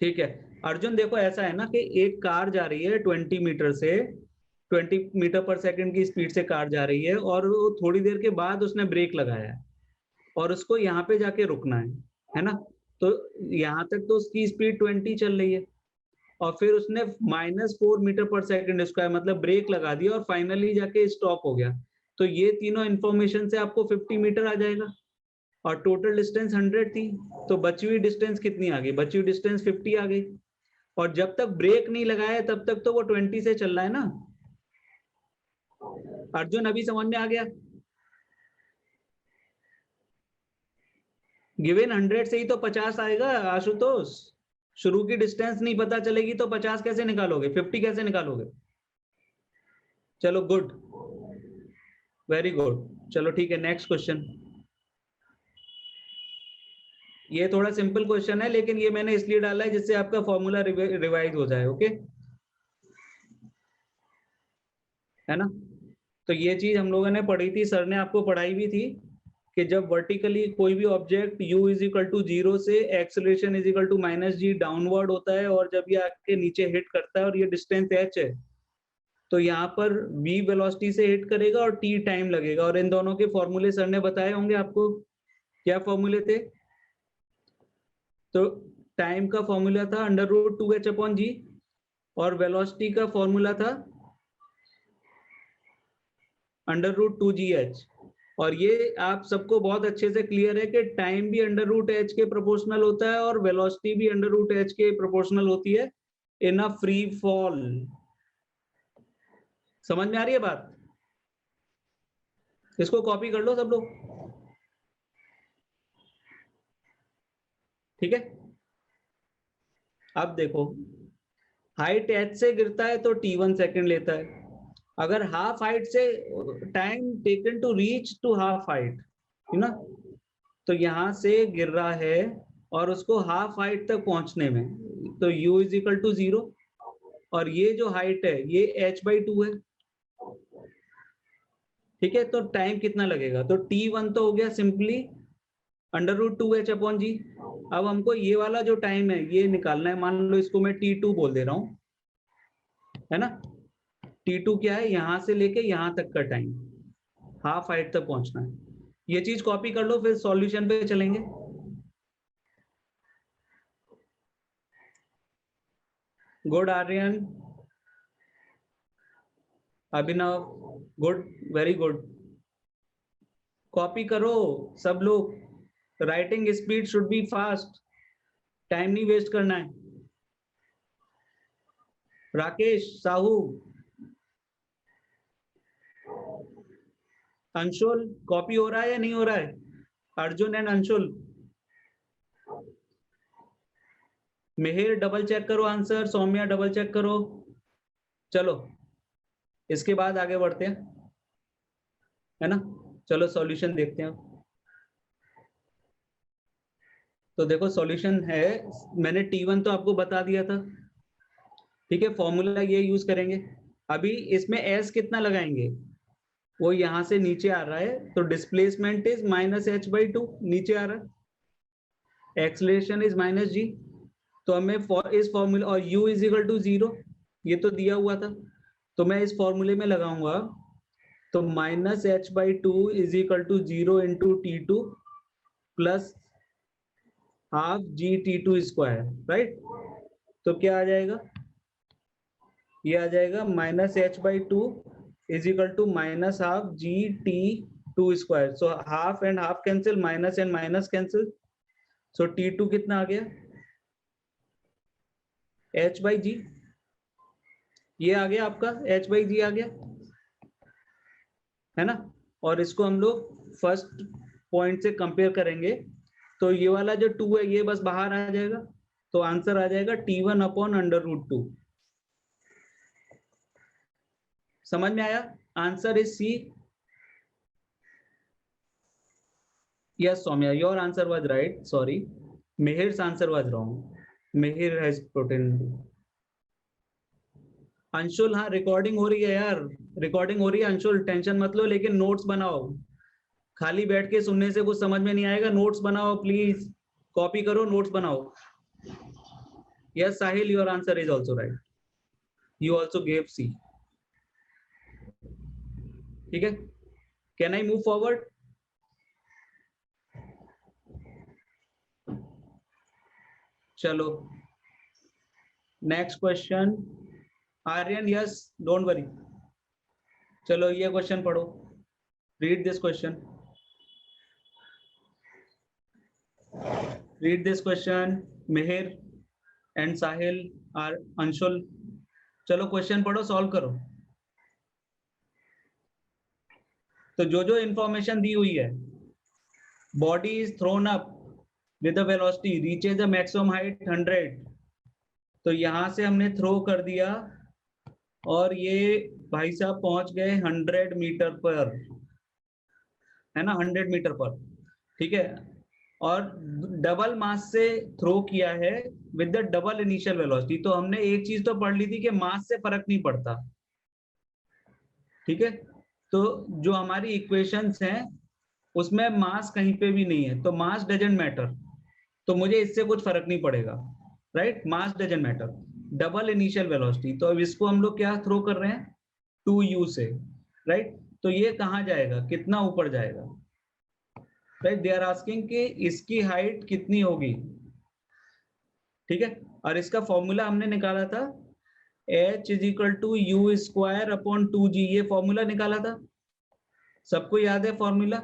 ठीक है। अर्जुन, देखो ऐसा है ना कि एक कार जा रही है 20 मीटर से, 20 मीटर पर सेकंड की स्पीड से कार जा रही है, और वो थोड़ी देर के बाद उसने ब्रेक लगाया है और उसको यहाँ पे जाके रुकना है ना। तो यहाँ तक तो उसकी स्पीड 20 चल रही है, और फिर उसने -4 मीटर पर सेकंड स्क्वायर मतलब ब्रेक लगा दिया और फाइनली जाके स्टॉप हो गया। तो ये तीनों इंफॉर्मेशन से आपको 50 मीटर आ जाएगा, और टोटल डिस्टेंस 100 थी। तो बची हुई डिस्टेंस कितनी आ गई? बची हुई डिस्टेंस 50 आ गई। और जब तक ब्रेक नहीं लगाया तब तक तो वो 20 से चल रहा है ना। अर्जुन, अभी समझ में आ गया? गिवन 100 से ही तो 50 आएगा आशुतोष। शुरू की डिस्टेंस नहीं पता चलेगी तो 50 कैसे निकालोगे, 50 कैसे निकालोगे? चलो गुड, वेरी गुड। चलो ठीक है, नेक्स्ट क्वेश्चन। ये थोड़ा सिंपल क्वेश्चन है, लेकिन ये मैंने इसलिए डाला है जिससे आपका फॉर्मूला रिवाइज हो जाए। ओके, है ना। तो ये चीज हम लोगों ने पढ़ी थी, सर ने आपको पढ़ाई भी थी, कि जब वर्टिकली कोई भी object u is equal to 0 से acceleration is equal to -g downward होता है, और जब ये आके नीचे हिट करता है और ये डिस्टेंस h है, तो यहाँ पर v वेलोसिटी से हिट करेगा और t टाइम लगेगा। और इन दोनों के फॉर्मूले सर ने बताए होंगे आपको। क्या फॉर्मूले थे? तो टाइम का फॉर्मूला था √2h/g, और वेलोसिटी का फॉर्मूला था √2gh। और ये आप सबको बहुत अच्छे से क्लियर है कि टाइम भी √h के प्रोपोर्शनल होता है और वेलोसिटी भी √h के प्रोपोर्शनल होती है इन अ फ्री फॉल। समझ में आ रही है बात? इसको कॉपी कर लो सब लोग, ठीक है। अब देखो, हाइट h से गिरता है तो t1 सेकंड लेता है। अगर हाफ हाइट से, time taken to reach to half height, है ना। तो यहाँ से गिर रहा है और उसको हाफ हाइट तक पहुंचने में, तो u इज इक्वल टू 0, और ये जो हाइट है ये h/2 है, ठीक है। तो टाइम कितना लगेगा? तो t1 तो हो गया सिंपली √2h/g। अब हमको ये वाला जो टाइम है ये निकालना है, मान लो इसको मैं t2 बोल दे रहा हूँ, है ना। t2 क्या है? यहां से लेके यहां तक का टाइम, हाफ हाइट तक पहुंचना है। ये चीज कॉपी कर लो, फिर सॉल्यूशन पे चलेंगे। गुड आर्यन, अभिनव, गुड, वेरी गुड। कॉपी करो सब लोग, writing speed should be fast, time नहीं वेस्ट करना है। राकेश, साहू, अंशुल, कॉपी हो रहा है या नहीं हो रहा है? Arjun and Anshul, Mihir double check करो आंसर, सौम्या डबल चेक करो। चलो इसके बाद आगे बढ़ते हैं, है ना। चलो सॉल्यूशन देखते हैं। तो देखो सॉल्यूशन है, मैंने t1 तो आपको बता दिया था, ठीक है। फॉर्मूला ये यूज करेंगे, अभी इसमें एस कितना लगाएंगे, वो यहां से नीचे आ रहा है, तो डिस्प्लेसमेंट इज -h/2, नीचे आ रहा है, एक्सलेशन इज -g, तो हमें इस फॉर्मूला, और u इज इक्वल टू 0, ये तो दिया हुआ था, तो मैं इस फॉर्मूले में लगाऊंगा, तो -h/2 is equal to 0 into T2 plus half g T2², right. तो क्या आ जाएगा, ये आ जाएगा -h/2 is equal to minus half g T2², so half and half cancel, minus and minus cancel, so T2 कितना आ गया, h/g, ये आ गया आपका h/g आ गया, है ना। और इसको हम लोग फर्स्ट पॉइंट से कंपेयर करेंगे, तो ये वाला जो 2 है ये बस बाहर आ जाएगा, तो आंसर आ जाएगा T1/√2। समझ में आया, answer is c. Yes Saumya, your answer was right, sorry, Mihir's answer was wrong, Mihir has protein. Anshul, हाँ रिकॉर्डिंग हो रही है यार, रिकॉर्डिंग हो रही है अंशुल, टेंशन मत लो, लेकिन नोट्स बनाओ, खाली बैठ के सुनने से कुछ समझ में नहीं आएगा, नोट्स बनाओ प्लीज, कॉपी करो, नोट्स बनाओ। Yes Sahil, your answer is also right, you also gave C. ठीक है, कैन आई मूव फॉरवर्ड? चलो next question, Aryan, yes don't worry, चलो ये क्वेश्चन पढ़ो, read this question, read this question, Mihir and Sahil are Anshul, चलो question पढ़ो, सॉल्व करो। तो जो जो इंफॉर्मेशन दी हुई है, body is throne up with the velocity reaches the maximum height 100, तो यहां से हमने थ्रो कर दिया और ये भाई साहब पहुंच गए 100 मीटर पर, है ना, 100 मीटर पर, ठीक है, और डबल मास से थ्रो किया है with the double initial velocity. तो हमने एक चीज तो पढ़ ली थी कि मास से फर्क नहीं पड़ता, ठीक है, तो जो हमारी इक्वेशंस हैं उसमें मास कहीं पे भी नहीं है, तो मास डजंट मैटर, तो मुझे इससे कुछ फर्क नहीं पड़ेगा, right, mass doesn't matter, double initial velocity, तो अब इसको हम लोग क्या थ्रो कर रहे हैं, 2u से, राइट, तो ये कहाँ जाएगा, कितना ऊपर जाएगा, राइट, दे आर आस्किंग कि इसकी हाइट कितनी होगी, ठीक है, और इसका फॉर्मूला हमने निकाला था h is equal to u²/2g, ये फॉर्मूला निकाला था, सबको याद है फॉर्मूला।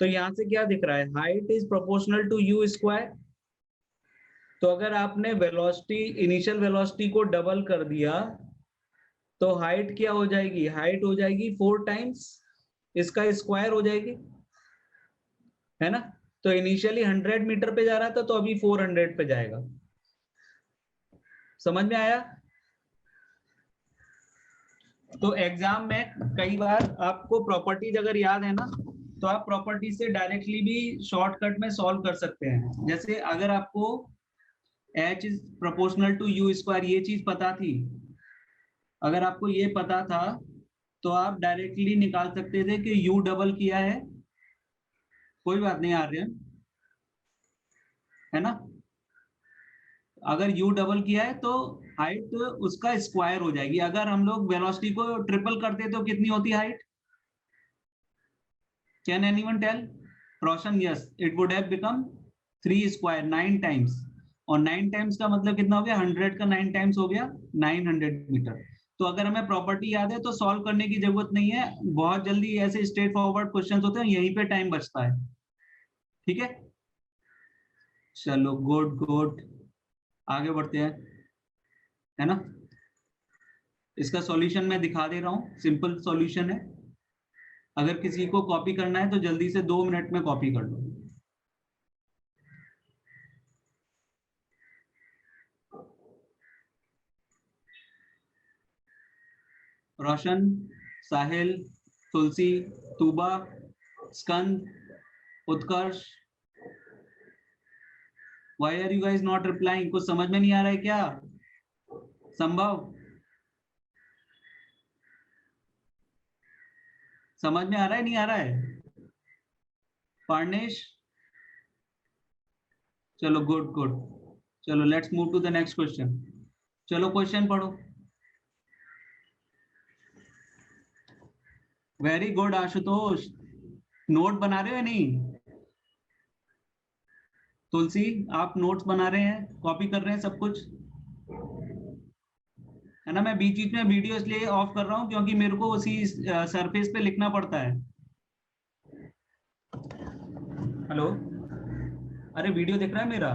तो यहां से क्या दिख रहा है, height is proportional to u², तो अगर आपने वेलोसिटी, इनिशियल वेलोसिटी को डबल कर दिया तो हाइट क्या हो जाएगी, हाइट हो जाएगी 4 टाइम्स इसका स्क्वायर हो जाएगी, है ना। तो इनिशियली 100 मीटर पे जा रहा था, तो अभी 400 पे जाएगा। समझ में आया? तो एग्जाम में कई बार आपको प्रॉपर्टीज अगर याद है ना, तो आप प्रॉपर्टी से डायरेक्टली भी शॉर्टकट में सॉल्व कर सकते हैं। जैसे अगर आपको h is proportional to u², ये चीज पता थी, अगर आपको ये पता था तो आप डायरेक्टली निकाल सकते थे कि u डबल किया है, कोई बात नहीं आर्यन, है ना, अगर u डबल किया है तो हाइट उसका स्क्वायर हो जाएगी। अगर हम लोग वेलोसिटी को ट्रिपल करते तो कितनी होती height, can anyone tell? Roshan, yes, it would have become 3², 9 times, और 9 टाइम्स का मतलब कितना हो गया, 100 का 9 टाइम्स हो गया 900 मीटर। तो अगर हमें प्रॉपर्टी याद है तो सॉल्व करने की जरूरत नहीं है, बहुत जल्दी ऐसे स्ट्रेट फॉरवर्ड क्वेश्चंस होते हैं, यहीं पे टाइम बचता है, ठीक है। चलो गुड गुड, आगे बढ़ते हैं, है ना। इसका सॉल्यूशन मैं दिखा दे रहा हूँ, सिंपल सॉल्यूशन है, अगर किसी को कॉपी करना है तो जल्दी से 2 मिनट में कॉपी कर लो। Roshan, Sahil, Tulsi, Tuba, Skand, Utkarsh, why are you guys not replying? कुछ समझ में नहीं आ रहा है क्या? संभव, समझ में आ रहा है नहीं आ रहा है? पार्नेश, चलो गुड गुड। चलो let's move to the next question. चलो क्वेश्चन पढ़ो। वेरी गुड आशुतोष, नोट बना रहे हो या नहीं? तुलसी, आप नोट्स बना रहे हैं, कॉपी कर रहे हैं सब कुछ, है ना? मैं बीच बीच में वीडियो इसलिए ऑफ कर रहा हूं क्योंकि मेरे को उसी सरफेस पे लिखना पड़ता है। हेलो, अरे वीडियो दिख रहा है मेरा?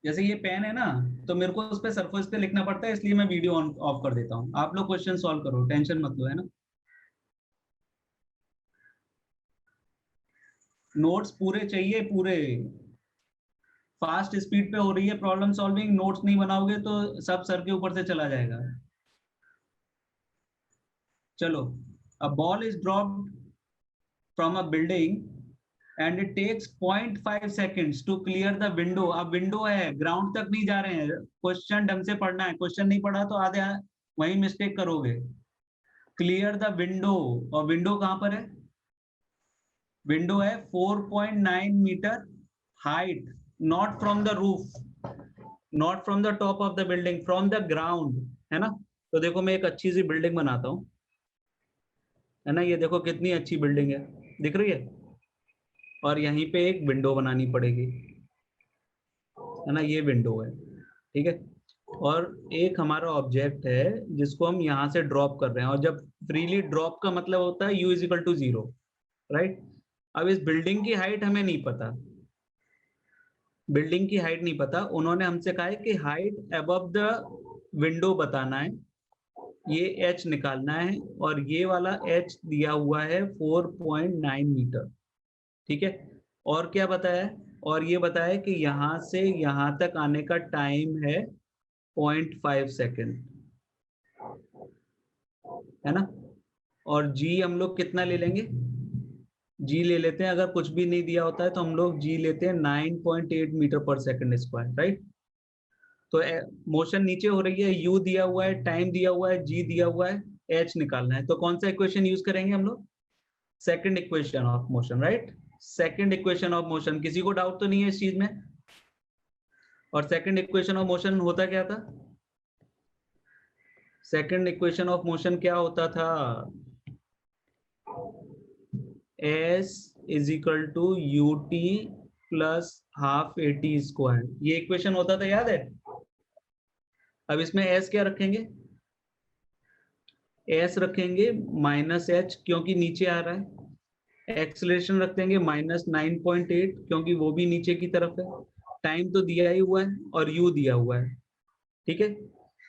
जैसे ये पेन है ना, तो मेरे को उस पे सरफेस पे लिखना पड़ता है, इसलिए मैं वीडियो ऑन ऑफ कर देता हूँ। आप लोग क्वेश्चन सॉल्व करो, टेंशन मत लो, है ना? नोट्स पूरे चाहिए, पूरे। फास्ट स्पीड पे हो रही है प्रॉब्लम सॉल्विंग, नोट्स नहीं बनाओगे तो सब सर के ऊपर से चला जाएगा। चलो, a ball is dropped from a building and it takes 0.5 seconds to clear the window. अब विंडो है, ग्राउंड तक नहीं जा रहे हैं। क्वेश्चन ढंग से पढ़ना है, क्वेश्चन नहीं पढ़ा तो आधे वही मिस्टेक करोगे। क्लियर द विंडो, और विंडो कहां पर है? विंडो है 4.9 metre height, not from the roof, not from the top of the building, from the ground, है ना? तो देखो मैं एक अच्छी सी बिल्डिंग बनाता हूँ, है ना? ये देखो कितनी अच्छी बिल्डिंग है, दिख रही है? और यहीं पे एक विंडो बनानी पड़ेगी, है ना? ये विंडो है, ठीक है? और एक हमारा ऑब्जेक्ट है जिसको हम यहाँ से ड्रॉप कर रहे हैं, और जब फ्रीली ड्रॉप का मतलब होता है u is equal to 0, right? अब इस बिल्डिंग की हाइट हमें नहीं पता, बिल्डिंग की हाइट नहीं पता। उन्होंने हमसे कहा है कि हाइट अबव द विंडो बताना है, ये h निकालना है, और ये वाला h दिया हुआ है 4.9 मीटर, ठीक है? और क्या बताया है? और ये बताया कि यहाँ से यहाँ तक आने का टाइम है 0.5 सेकेंड, है ना? और g हम लोग कितना ले लेंगे? g ले लेते हैं, अगर कुछ भी नहीं दिया होता है तो हम लोग g लेते हैं 9.8 metre per second square, right? तो मोशन नीचे हो रही है, u दिया हुआ है, टाइम दिया हुआ है, g दिया हुआ है, h निकालना है। तो कौन सा इक्वेशन यूज करेंगे हम लोग? Second equation of motion, right? Second equation of motion. किसी को डाउट तो नहीं है इस चीज में? और सेकंड इक्वेशन ऑफ मोशन होता क्या था? सेकंड इक्वेशन ऑफ मोशन क्या होता था? s is equal to u t plus half a t square, ये इक्वेशन होता था, याद है? अब इसमें s क्या रखेंगे? s रखेंगे माइनस h, क्योंकि नीचे आ रहा है। एक्सेलरेशन रख देंगे -9.8, क्योंकि वो भी नीचे की तरफ है। टाइम तो दिया ही हुआ है और u दिया हुआ है, ठीक है?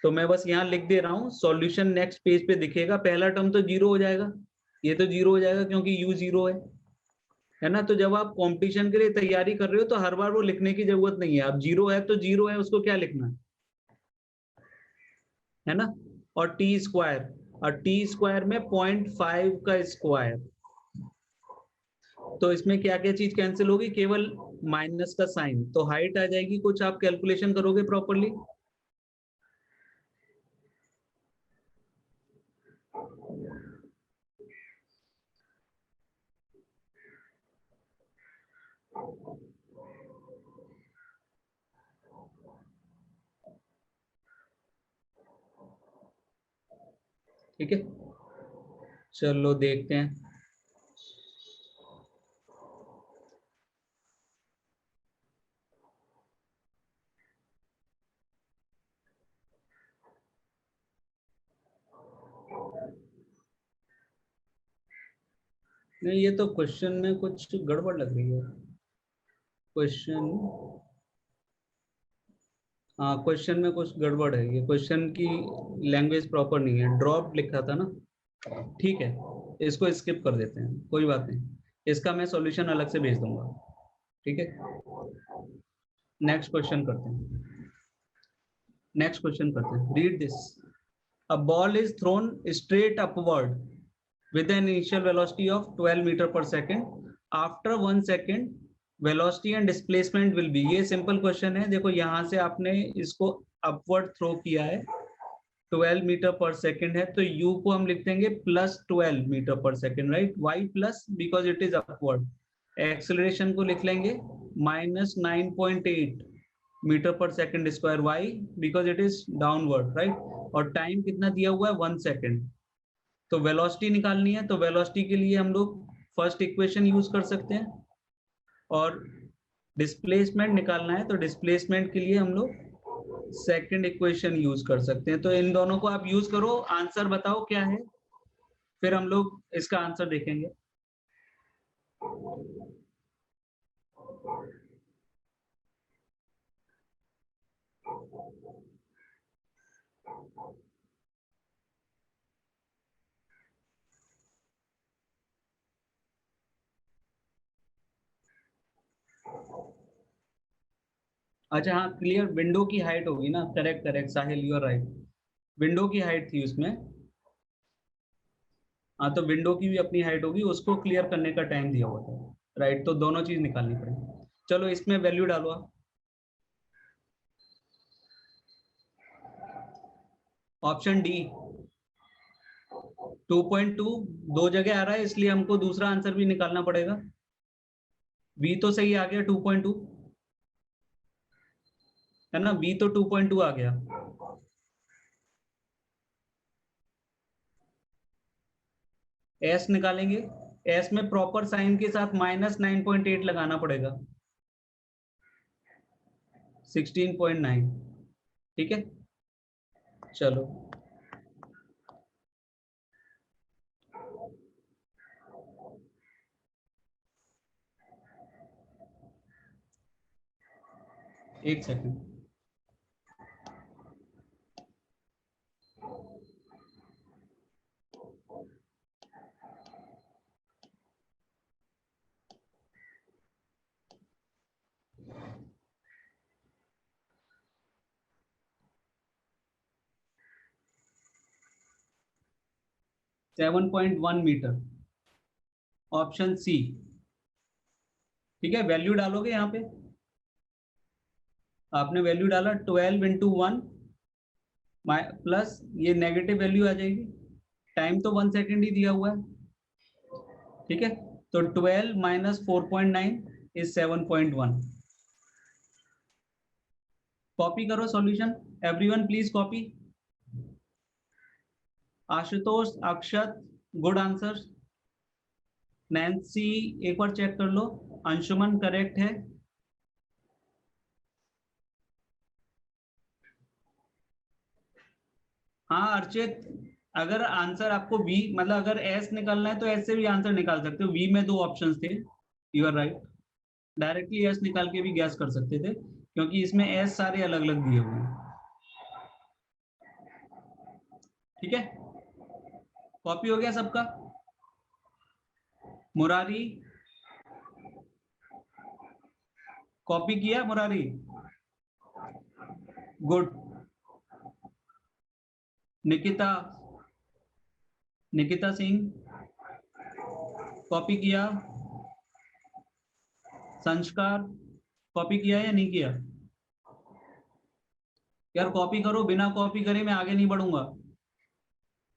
तो मैं बस यहाँ लिख दे रहा हूँ, सॉल्यूशन नेक्स्ट पेज पे दिखेगा। पहला टर्म तो जीरो हो जाएगा, ये तो जीरो हो जाएगा क्योंकि u जीरो है ना? तो जब आप कंपटीशन के लिए तैयारी कर रहे हो तो हर बार वो लिखने की जरूरत नहीं है। अब जीरो है तो जीरो है, उसको क्या लिखना है ना? और टी स्क्वायर, और टी स्क्वायर में 0.5 का स्क्वायर, तो इसमें क्या क्या चीज कैंसिल होगी? केवल माइनस का साइन। तो हाइट आ जाएगी कुछ, आप कैलकुलेशन करोगे प्रॉपरली। ठीक है, चलो देखते हैं। नहीं, ये तो क्वेश्चन में कुछ गड़बड़ लग रही है। क्वेश्चन, हाँ क्वेश्चन में कुछ गड़बड़ है, ये क्वेश्चन की लैंग्वेज प्रॉपर नहीं है, ड्रॉप लिखा था ना। ठीक है, इसको स्किप कर देते हैं, कोई बात नहीं, इसका मैं सॉल्यूशन अलग से भेज दूंगा, ठीक है? नेक्स्ट क्वेश्चन करते हैं, नेक्स्ट क्वेश्चन करते हैं। Read this, a ball is throne straight upward with an initial velocity of 12 meter per second, after 1 second velocity and displacement will be। ये सिंपल क्वेश्चन है, देखो यहां से आपने इसको अपवर्ड थ्रो किया है, 12 मीटर पर सेकेंड है, तो u को हम लिख देंगे plus 12 metre per second, right. y plus because it is upward. Acceleration को लिख लेंगे minus 9.8 metre per second square, y because it is downward, right. और टाइम कितना दिया हुआ है 1 सेकेंड। तो वेलोसिटी निकालनी है, तो वेलोसिटी के लिए हम लोग फर्स्ट इक्वेशन यूज कर सकते हैं, और डिस्प्लेसमेंट निकालना है तो डिस्प्लेसमेंट के लिए हम लोग सेकंड इक्वेशन यूज कर सकते हैं। तो इन दोनों को आप यूज करो, आंसर बताओ क्या है, फिर हम लोग इसका आंसर देखेंगे। अच्छा हाँ, क्लियर, विंडो की हाइट होगी ना, correct correct Sahil, you are right, window की हाइट थी उसमें। हाँ, तो विंडो की भी अपनी हाइट होगी, उसको क्लियर करने का टाइम दिया हुआ था, राइट। तो दोनों चीज निकालनी पड़ेगी। चलो इसमें वैल्यू डालो आप। ऑप्शन डी 2.2 दो जगह आ रहा है, इसलिए हमको दूसरा आंसर भी निकालना पड़ेगा। बी तो सही आ गया 2.2, है ना, बी तो 2.2 आ गया। एस निकालेंगे, एस में प्रॉपर साइन के साथ माइनस 9.8 लगाना पड़ेगा, 16.9, ठीक है। चलो एक सेकंड। Seven point one metre, option c, ठीक है। वैल्यू डालोगे यहाँ पे, आपने वैल्यू डाला 12 × 1 प्लस ये नेगेटिव वैल्यू आ जाएगी, टाइम तो 1 सेकेंड ही दिया हुआ है, ठीक है। तो 12 माइनस 4.9 इज 7.1। कॉपी करो solution, everyone please copy. Ashutosh, Akshat, good answer. Nancy एक बार चेक कर लो, अंशुमन करेक्ट है। हाँ अर्चित, अगर आंसर आपको बी मतलब अगर एस निकालना है तो एस से भी आंसर निकाल सकते हो, वी में दो ऑप्शंस थे, you are right. Directly s निकाल के भी गैस कर सकते थे, क्योंकि इसमें एस सारे अलग अलग दिए हुए हैं, ठीक है। कॉपी हो गया सबका। मुरारी, कॉपी किया मुरारी, गुड। निकिता, निकिता सिंह, कॉपी किया। संस्कार, कॉपी किया या नहीं किया? यार कॉपी करो, बिना कॉपी करे मैं आगे नहीं बढ़ूंगा,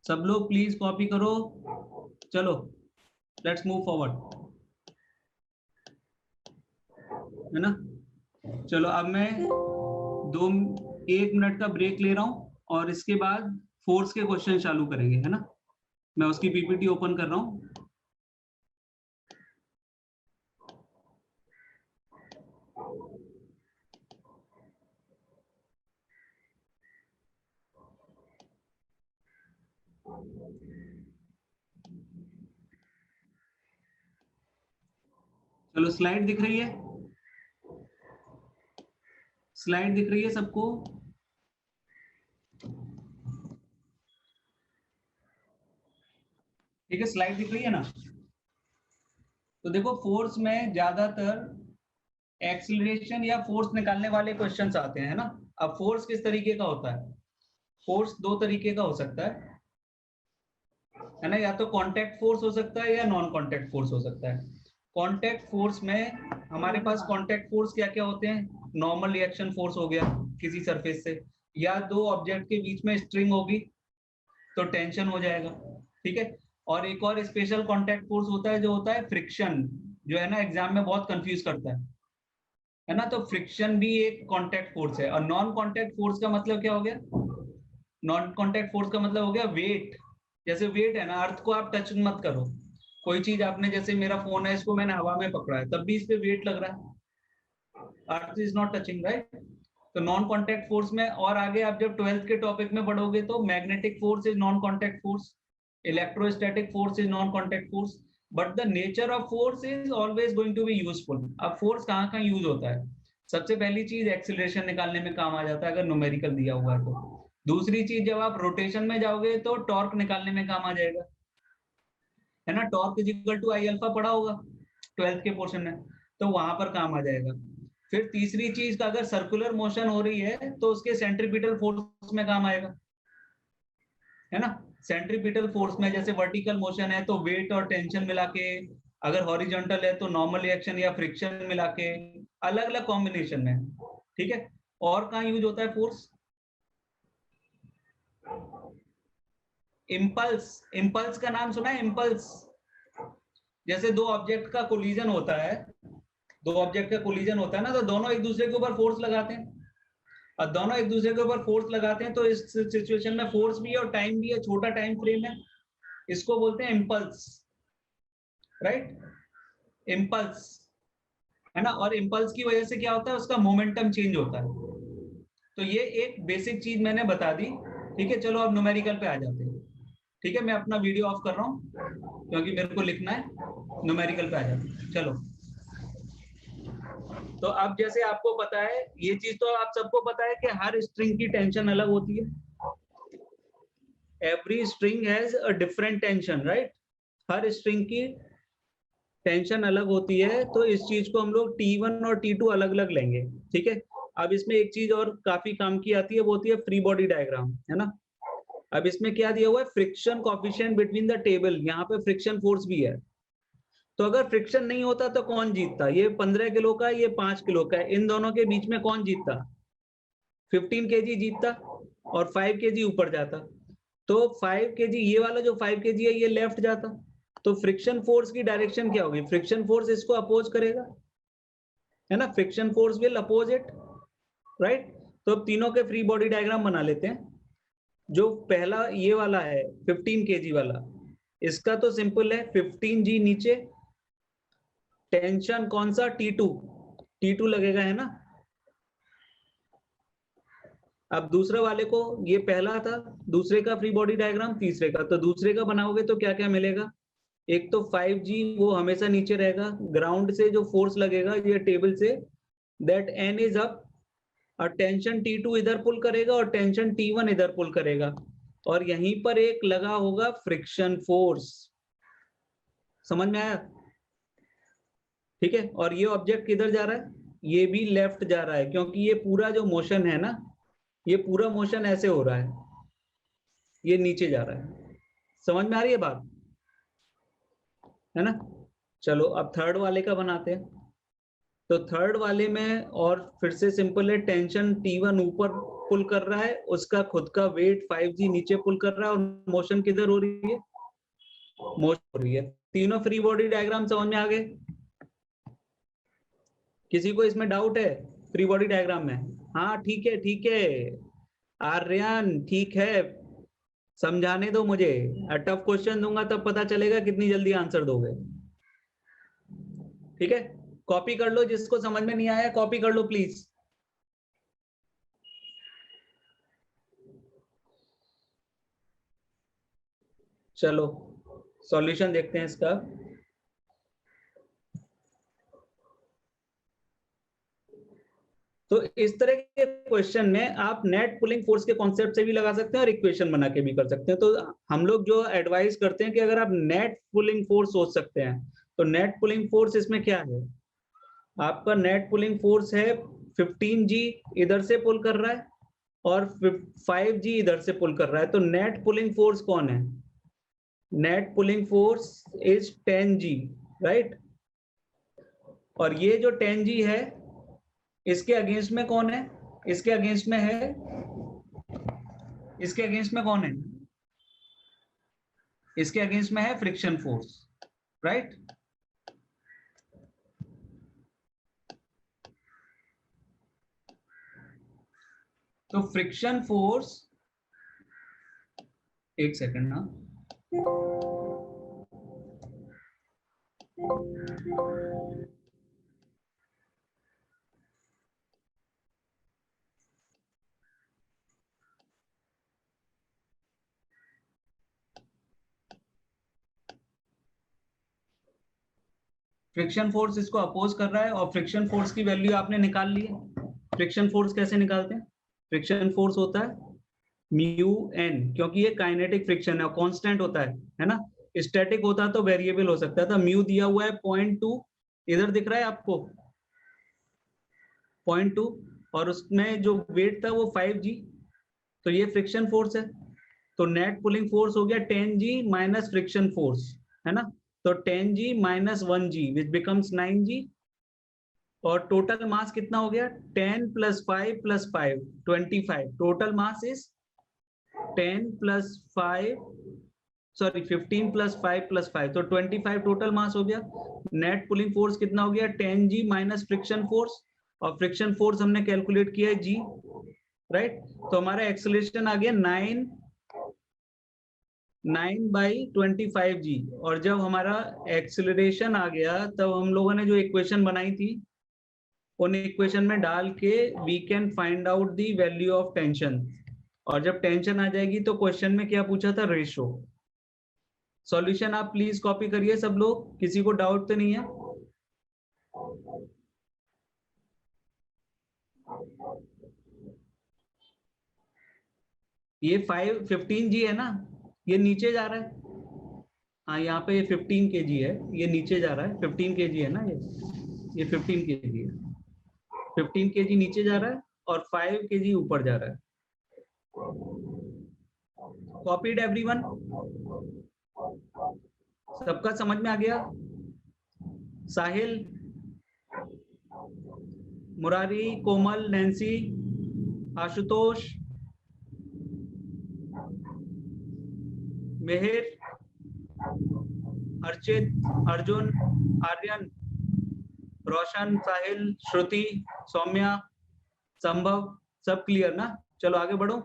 सब लोग प्लीज कॉपी करो। चलो लेट्स मूव फॉरवर्ड, है ना। चलो अब मैं 1 मिनट का ब्रेक ले रहा हूं, और इसके बाद फोर्स के क्वेश्चन चालू करेंगे, है ना। मैं उसकी पीपीटी ओपन कर रहा हूं। चलो स्लाइड दिख रही है, स्लाइड दिख रही है सबको? ठीक है, स्लाइड दिख रही है ना। तो देखो फोर्स में ज्यादातर एक्सीलरेशन या फोर्स निकालने वाले क्वेश्चंस आते हैं ना। अब फोर्स किस तरीके का होता है? फोर्स दो तरीके का हो सकता है ना, या तो कांटेक्ट फोर्स हो सकता है या नॉन कांटेक्ट फोर्स हो सकता है। कांटेक्ट फोर्स में हमारे पास कांटेक्ट फोर्स क्या क्या होते हैं? नॉर्मल रिएक्शन फोर्स हो गया किसी सरफेस से, या दो ऑब्जेक्ट के बीच में स्ट्रिंग होगी तो टेंशन हो जाएगा, ठीक है। और एक और स्पेशल कांटेक्ट फोर्स होता है जो होता है फ्रिक्शन, जो है ना एग्जाम में बहुत कंफ्यूज करता है ना। तो फ्रिक्शन भी एक कांटेक्ट फोर्स है। और नॉन कांटेक्ट फोर्स का मतलब क्या हो गया? नॉन कांटेक्ट फोर्स का मतलब हो गया वेट। जैसे वेट है ना, अर्थ को आप टच मत करो, कोई चीज आपने, जैसे मेरा फोन है, इसको मैंने हवा में पकड़ा है, तब भी इस पे वेट लग रहा है, earth is not touching, right. तो नॉन कांटेक्ट फोर्स में, और आगे आप जब 12th के टॉपिक में पढ़ोगे तो magnetic force is non contact force, electrostatic force is non contact force, but the nature of force is always going to be useful. अब फोर्स कहाँ कहाँ यूज होता है? सबसे पहली चीज एक्सीलरेशन निकालने में काम आ जाता है अगर न्यूमेरिकल दिया हुआ है तो। दूसरी चीज, जब आप रोटेशन में जाओगे तो टॉर्क निकालने में काम आ जाएगा, है ना। Torque is equal to I alpha पढ़ा होगा 12th के पोर्शन में, तो वहां पर काम आ जाएगा। फिर तीसरी चीज का, अगर सर्कुलर मोशन हो रही है तो उसके सेंट्रीपिटल फोर्स में काम आएगा, है ना। सेंट्रीपिटल फोर्स में जैसे वर्टिकल मोशन है तो वेट और टेंशन मिला के, अगर हॉरिजॉन्टल है तो नॉर्मल रिएक्शन या फ्रिक्शन मिला के, अलग अलग कॉम्बिनेशन में, ठीक है। और कहाँ यूज होता है फोर्स? इम्पल्स, इम्पल्स का नाम सुना है? इम्पल्स, जैसे दो ऑब्जेक्ट का कोलिजन होता है, दो ऑब्जेक्ट का कोलिजन होता है ना, तो दोनों एक दूसरे के ऊपर फोर्स लगाते हैं, और दोनों एक दूसरे के ऊपर फोर्स लगाते हैं तो इस सिचुएशन में फोर्स भी है और टाइम भी है, छोटा टाइम फ्रेम है, इसको बोलते हैं इम्पल्स, राइट। इम्पल्स, है ना। और इम्पल्स की वजह से क्या होता है? उसका मोमेंटम चेंज होता है। तो ये एक बेसिक चीज मैंने बता दी, ठीक है। चलो अब न्यूमेरिकल पे आ जाते हैं, ठीक है। मैं अपना वीडियो ऑफ कर रहा हूँ क्योंकि मेरे को लिखना है, न्यूमेरिकल पे आ जाते हैं, चलो। तो अब जैसे आपको पता है, ये चीज तो आप सबको पता है कि हर स्ट्रिंग की टेंशन अलग होती है, every string has a different tension, right. Her string की टेंशन अलग होती है, तो इस चीज को हम लोग T1 और T2 अलग अलग लेंगे, ठीक है। अब इसमें एक चीज और काफी काम की आती है, वो होती है फ्री बॉडी डायग्राम, है ना। अब इसमें क्या दिया हुआ है? Friction coefficient between the table, यहाँ पे फ्रिक्शन फोर्स भी है। तो अगर फ्रिक्शन नहीं होता तो कौन जीतता? ये 15 किलो का, ये 5 किलो का है, इन दोनों के बीच में कौन जीतता? 15 kg जीतता और 5 kg ऊपर जाता। तो 5 kg, ये वाला जो 5 kg है, ये लेफ्ट जाता। तो फ्रिक्शन फोर्स की डायरेक्शन क्या होगी? फ्रिक्शन फोर्स इसको अपोज करेगा, है ना। Friction force will oppose it, right. तो अब तीनों के फ्री बॉडी डायग्राम बना लेते हैं। जो पहला ये वाला है 15 kg वाला, इसका तो सिंपल है, 15G नीचे, टेंशन कौन सा? T2 लगेगा, है ना। अब दूसरे वाले को, ये पहला था, दूसरे का फ्री बॉडी डायग्राम, तीसरे का, तो दूसरे का बनाओगे तो क्या क्या मिलेगा? एक तो 5G वो हमेशा नीचे रहेगा, ग्राउंड से जो फोर्स लगेगा ये टेबल से, दैट N इज अप, और टेंशन T2 इधर पुल करेगा और टेंशन T1 इधर पुल करेगा, और यहीं पर एक लगा होगा फ्रिक्शन फोर्स। समझ में आया? ठीक है। और ये ऑब्जेक्ट किधर जा रहा है? ये भी लेफ्ट जा रहा है, क्योंकि ये पूरा जो मोशन है ना, ये पूरा मोशन ऐसे हो रहा है, ये नीचे जा रहा है। समझ में आ रही है बात, है ना। चलो अब थर्ड वाले का बनाते हैं। तो थर्ड वाले में और फिर से सिंपल है, टेंशन T1 ऊपर पुल कर रहा है, उसका खुद का वेट 5G नीचे पुल कर रहा है, और मोशन किधर हो रही है? मोशन हो रही है। तीनों फ्री बॉडी डायग्राम समझ में आ गए? किसी को इसमें डाउट है फ्री बॉडी डायग्राम में? हाँ ठीक है, ठीक है आर्यन, ठीक है, समझाने दो मुझे। टफ क्वेश्चन दूंगा तब पता चलेगा कितनी जल्दी आंसर दोगे, ठीक है। कॉपी कर लो, जिसको समझ में नहीं आया कॉपी कर लो प्लीज। चलो सॉल्यूशन देखते हैं इसका। तो इस तरह के क्वेश्चन में आप नेट पुलिंग फोर्स के कॉन्सेप्ट से भी लगा सकते हैं और इक्वेशन बना के भी कर सकते हैं। तो हम लोग जो एडवाइस करते हैं कि अगर आप नेट पुलिंग फोर्स सोच सकते हैं, तो नेट पुलिंग फोर्स इसमें क्या है? आपका नेट पुलिंग फोर्स है 15G इधर से पुल कर रहा है और 5G इधर से पुल कर रहा है, तो नेट पुलिंग फोर्स कौन है? Net pulling force is 10G, right. और ये जो 10G है, इसके अगेंस्ट में कौन है? इसके अगेंस्ट में है इसके अगेंस्ट में कौन है? इसके अगेंस्ट में है फ्रिक्शन फोर्स, राइट? तो फ्रिक्शन फोर्स, एक सेकंड ना, फ्रिक्शन फोर्स इसको अपोज कर रहा है और फ्रिक्शन फोर्स की वैल्यू आपने निकाल ली है। फ्रिक्शन फोर्स कैसे निकालते हैं? फ्रिक्शन फोर्स होता है म्यू एन, क्योंकि ये काइनेटिक फ्रिक्शन है, कांस्टेंट होता है ना। स्टैटिक होता तो वेरिएबल हो सकता था। म्यू दिया हुआ है 0.2, इधर दिख रहा है आपको 0.2, और उसमें जो वेट था वो 5g, तो ये फ्रिक्शन फोर्स है। तो नेट पुलिंग फोर्स हो गया 10g माइनस फ्रिक्शन फोर्स, है ना। तो 10g minus 1g which becomes 9g, और टोटल मास कितना हो गया? 10 plus 5 plus 5 25। Total mass is 10 plus 5, sorry 15 plus 5 plus 5, तो 25 टोटल मास हो गया। नेट पुलिंग फोर्स कितना हो गया? 10g माइनस फ्रिक्शन फोर्स, और फ्रिक्शन फोर्स हमने कैलकुलेट किया है g, राइट। तो हमारा एक्सेलरेशन आ गया 9/25g। और जब हमारा एक्सेलरेशन आ गया तब हम लोगों ने जो इक्वेशन बनाई थी उन इक्वेशन में डाल के we can find out the value of tension, और जब टेंशन आ जाएगी तो क्वेश्चन में क्या पूछा था? रेशो। सॉल्यूशन आप प्लीज कॉपी करिए सब लोग, किसी को डाउट तो नहीं है? ये 15g है ना, ये नीचे जा रहा है। हाँ, यहाँ पे ये 15 kg है, ये नीचे जा रहा है। 15 kg है ना, ये 15 kg है। 15 kg नीचे जा रहा है और 5 kg ऊपर जा रहा है। Copied everyone? सबका समझ में आ गया? साहिल, मुरारी, कोमल, नैन्सी, आशुतोष, मिहिर, अर्चित, अर्जुन, आर्यन, रोशन, साहिल, श्रुति, सौम्या, संभव, सब क्लियर ना? चलो आगे बढ़ो।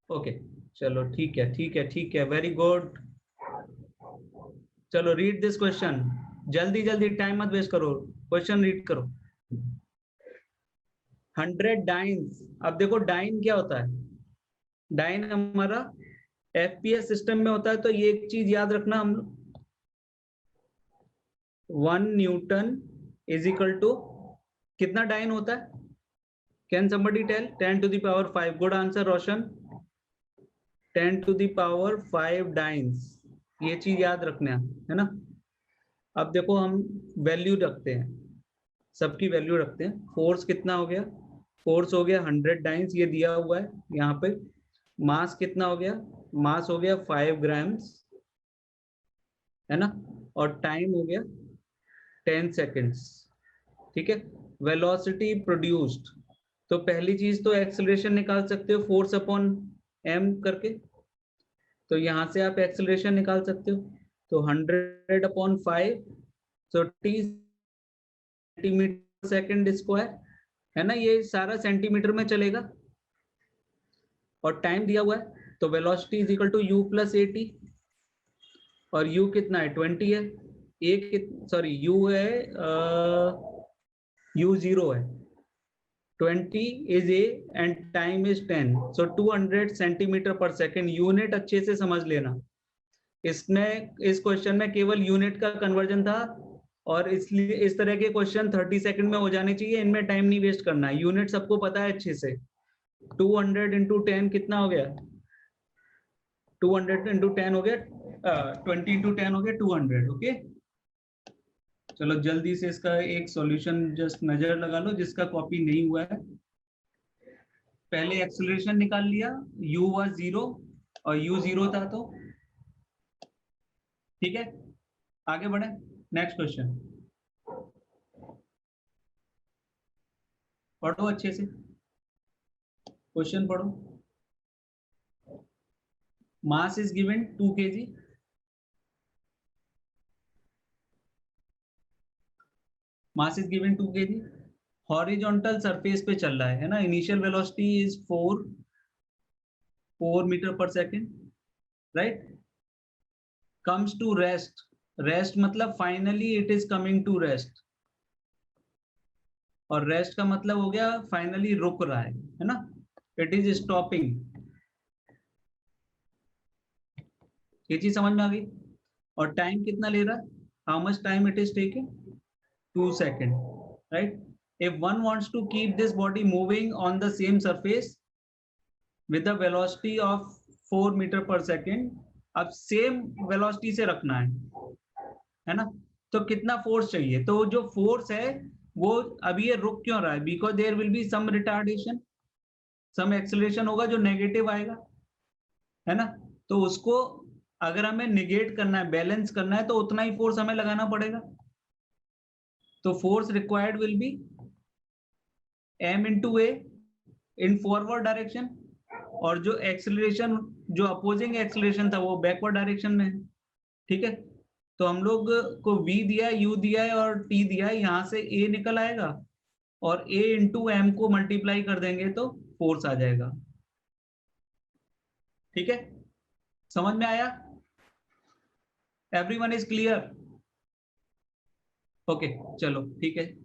ओके, चलो ठीक है, ठीक है, ठीक है, वेरी गुड। चलो रीड दिस क्वेश्चन, जल्दी जल्दी, टाइम मत वेस्ट करो, क्वेश्चन रीड करो। 100 डाइन्स। अब देखो डाइन क्या होता है? डाइन हमारा एफपीएस सिस्टम में होता है, तो ये एक चीज याद रखना हम लोग, 1 न्यूटन इज इक्वल टू कितना डाइन होता है? Can somebody tell? 10 to the power 5। Good answer Roshan, 10 to the power 5 dynes. ये चीज याद रखना है ना। अब देखो हम वैल्यू रखते हैं, सबकी वैल्यू रखते हैं। फोर्स कितना हो गया? फोर्स हो गया 100 डाइन्स, ये दिया हुआ है यहाँ पे। मास कितना हो गया? मास हो गया 5 ग्राम्स, है ना। और टाइम हो गया 10 सेकेंड्स, ठीक है। वेलोसिटी प्रोड्यूस्ड, तो पहली चीज तो एक्सेलरेशन निकाल सकते हो फोर्स अपॉन एम करके, तो यहां से आप एक्सेलरेशन निकाल सकते हो। तो 100/5, तो टी सेंटीमीटर सेकेंड स्क्वायर, है ना। ये सारा सेंटीमीटर में चलेगा, और टाइम दिया हुआ है, तो velocity is equal to u plus a t, और u कितना है? 20 है। एक सॉरी u है, u 0 है, 20 is a and time is 10, so 200 centimetre पर सेकेंड। यूनिट अच्छे से समझ लेना, इसमें इस क्वेश्चन में केवल यूनिट का कन्वर्जन था, और इसलिए इस तरह के क्वेश्चन 30 सेकंड में हो जाने चाहिए, इनमें टाइम नहीं वेस्ट करना है। यूनिट सबको पता है अच्छे से। 200 इंटू 10 कितना हो गया? 200 इंटू 10 हो गया 20 इंटू 10 हो गया 200। ओके, चलो जल्दी से इसका एक सॉल्यूशन जस्ट नजर लगा लो जिसका कॉपी नहीं हुआ है। पहले एक्सेलरेशन निकाल लिया, u was 0 और u 0 था, तो ठीक है, आगे बढ़े। नेक्स्ट क्वेश्चन पढ़ो अच्छे से, क्वेश्चन पढ़ो. Mass is given 2 kg. Mass is given 2 kg. Horizontal surface पे चल रहा है ना. Initial velocity is 4 metre per second, right. Comes to rest. Rest मतलब finally it is coming to rest. और रेस्ट का मतलब हो गया फाइनली रुक रहा है ना. It is stopping. ये चीज समझ में आ गई. और टाइम कितना ले रहा है, how much time it is taking, 2 second, right. If one wants to keep this body moving on the same surface with a velocity of 4 meter per second, अब सेम वेलोसिटी से रखना है ना. तो कितना फोर्स चाहिए. तो जो फोर्स है वो अभी ये रुक क्यों रहा है, because there will be some retardation, some acceleration होगा जो नेगेटिव आएगा, है ना. तो उसको अगर हमें निगेट करना है, बैलेंस करना है, तो उतना ही फोर्स हमें लगाना पड़ेगा. तो force required will be m into a in forward direction, और जो एक्सेलरेशन, जो अपोजिंग एक्सेलरेशन था वो बैकवर्ड डायरेक्शन में है. ठीक है. तो हम लोग को v दिया है, u दिया है और t दिया है. यहां से a निकल आएगा और a इंटू m को मल्टीप्लाई कर देंगे तो फोर्स आ जाएगा. ठीक है, समझ में आया. Everyone is clear. ओके, चलो ठीक है.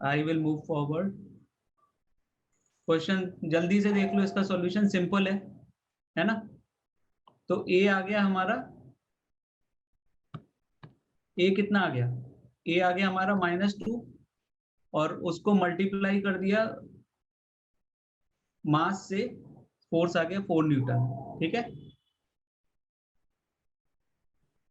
I will move forward. Question जल्दी से देख लो, इसका सॉल्यूशन सिंपल है ना. तो a आ गया हमारा, a कितना आ गया, a आ गया हमारा -2 और उसको मल्टीप्लाई कर दिया मास से, फोर्स आ गया 4 न्यूटन. ठीक है.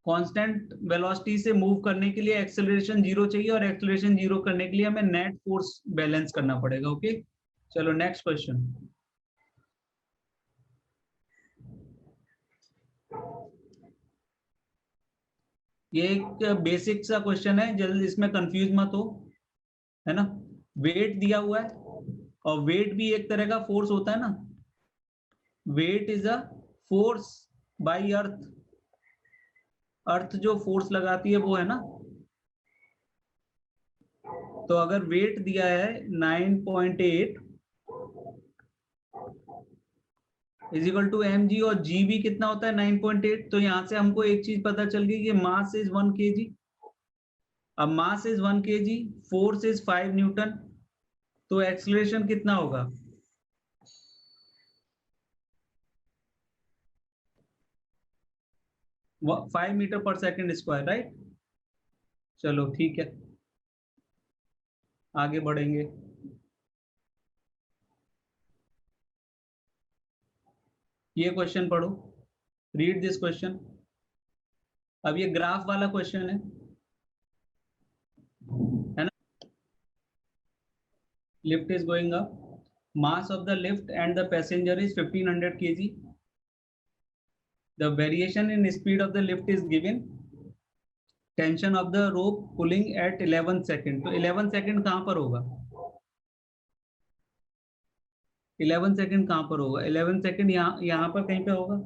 कांस्टेंट वेलोसिटी से मूव करने के लिए एक्सेलरेशन 0 चाहिए, और एक्सेलरेशन 0 करने के लिए हमें नेट फोर्स बैलेंस करना पड़ेगा. ओके, चलो नेक्स्ट क्वेश्चन. ये एक बेसिक सा क्वेश्चन है, जल्दी इसमें कंफ्यूज मत हो, है ना. वेट दिया हुआ है, और वेट भी एक तरह का फोर्स होता है ना. Weight is a force by earth. Earth जो फोर्स लगाती है वो है ना. तो अगर वेट दिया है 9.8 इज इक्वल टू mg, और g भी कितना होता है 9.8, तो यहां से हमको एक चीज पता चल गई कि मास इज 1 kg. अब mass is 1 kg, force is 5 Newton, तो एक्सेलरेशन कितना होगा, 5 metre per second square, right. चलो ठीक है, आगे बढ़ेंगे. ये क्वेश्चन पढ़ो, रीड दिस क्वेश्चन. अब ये ग्राफ वाला क्वेश्चन है ना. Lift is going up, mass of the lift and the passenger is 1500 kg. The variation in speed of the lift is given. Tension of the rope pulling at 11 second. तो 11 second कहां पर होगा, 11 second कहां पर होगा, 11 second यहाँ पर कहीं पे होगा,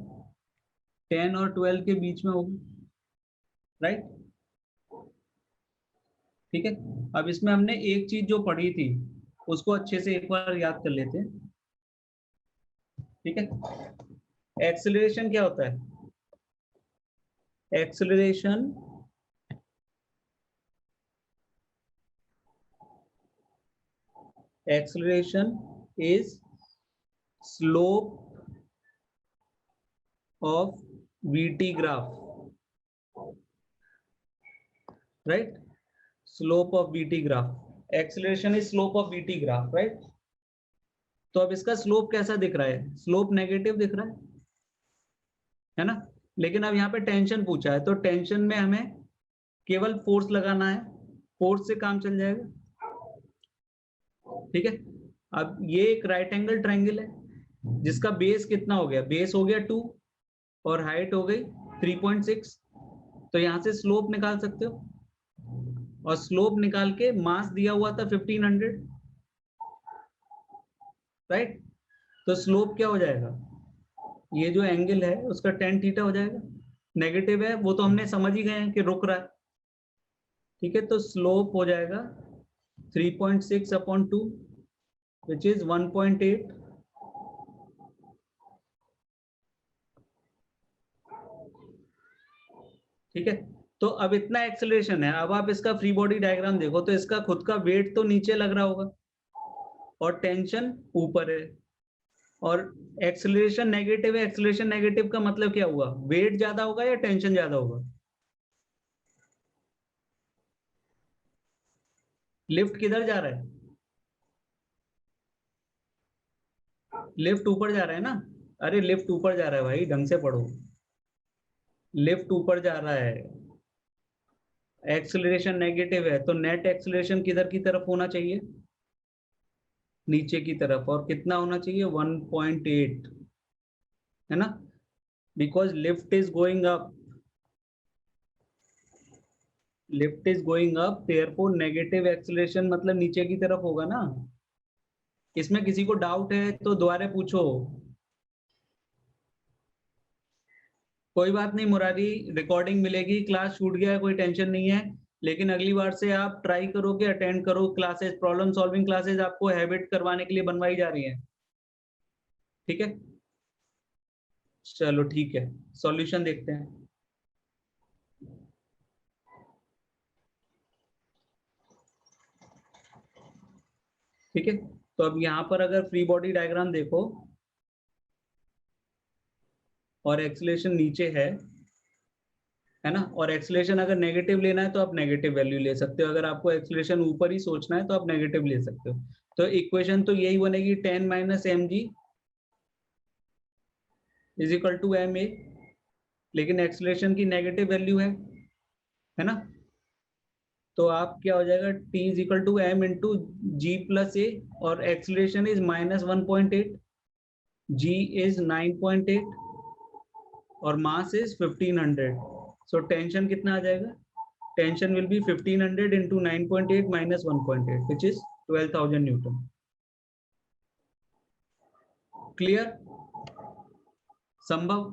10 और 12 के बीच में होगा, राइट. ठीक है. अब इसमें हमने एक चीज जो पढ़ी थी उसको अच्छे से एक बार याद कर लेते हैं. ठीक है. एक्सेलरेशन क्या होता है, acceleration is slope of VT graph, right. Slope of VT graph. Acceleration is slope of VT graph, right. तो अब इसका स्लोप कैसा दिख रहा है, स्लोप नेगेटिव दिख रहा है ना. लेकिन अब यहाँ पे टेंशन पूछा है, तो टेंशन में हमें केवल फोर्स लगाना है, फोर्स से काम चल जाएगा. ठीक है. अब ये एक राइट एंगल ट्रायंगल है जिसका बेस कितना हो गया, बेस हो गया 2 और हाइट हो गई 3.6. तो यहां से स्लोप निकाल सकते हो, और स्लोप निकाल के मास दिया हुआ था 1500, राइट। तो स्लोप क्या हो जाएगा, ये जो एंगल है उसका tan थीटा हो जाएगा। नेगेटिव है वो तो हमने समझ ही गए हैं कि रुक रहा है, ठीक है। तो स्लोप हो जाएगा 3.6/2 विच इज 1.8। ठीक है। तो अब इतना एक्सेलरेशन है, अब आप इसका फ्री बॉडी डायग्राम देखो तो इसका खुद का वेट तो नीचे लग रहा होगा और टेंशन ऊपर है, और एक्सेलरेशन नेगेटिव है। एक्सेलरेशन नेगेटिव का मतलब क्या हुआ, वेट ज्यादा होगा या टेंशन ज्यादा होगा? लिफ्ट किधर जा रहा है, लिफ्ट ऊपर जा रहा है ना। अरे लिफ्ट ऊपर जा रहा है भाई, ढंग से पढ़ो। लिफ्ट ऊपर जा रहा है, एक्सेलरेशन नेगेटिव है, तो नेट एक्सेलरेशन किधर की तरफ होना चाहिए, नीचे की तरफ। और कितना होना चाहिए, 1.8, है ना, because lift is going up, lift is going up, therefore negative acceleration मतलब नीचे की तरफ होगा ना। इसमें किसी को डाउट है तो दोबारा पूछो। कोई बात नहीं मुरारी, रिकॉर्डिंग मिलेगी, क्लास छूट गया है कोई टेंशन नहीं है, लेकिन अगली बार से आप ट्राई करो कि अटेंड करो क्लासेस। प्रॉब्लम सॉल्विंग क्लासेस आपको हैबिट करवाने के लिए बनवाई जा रही है, ठीक है। चलो ठीक है, सॉल्यूशन देखते हैं। ठीक है, तो अब यहाँ पर अगर फ्री बॉडी डायग्राम देखो और एक्सीलरेशन नीचे है ना, और एक्सीलरेशन अगर नेगेटिव लेना है तो आप नेगेटिव वैल्यू ले सकते हो, अगर आपको एक्सीलरेशन ऊपर ही सोचना है तो आप नेगेटिव ले सकते हो। तो इक्वेशन तो यही बनेगी, 10 - mg is equal to ma, लेकिन एक्सीलरेशन की नेगेटिव वैल्यू है ना। तो आप क्या हो जाएगा, t is equal to m into g plus a, और एक्सीलरेशन इज -1.8, g इज 9.8 और मास इज 1500। सो टेंशन कितना आ जाएगा, tension will be 1500 into 9.8 minus 1.8 which is 12,000 Newton. Clear, संभव?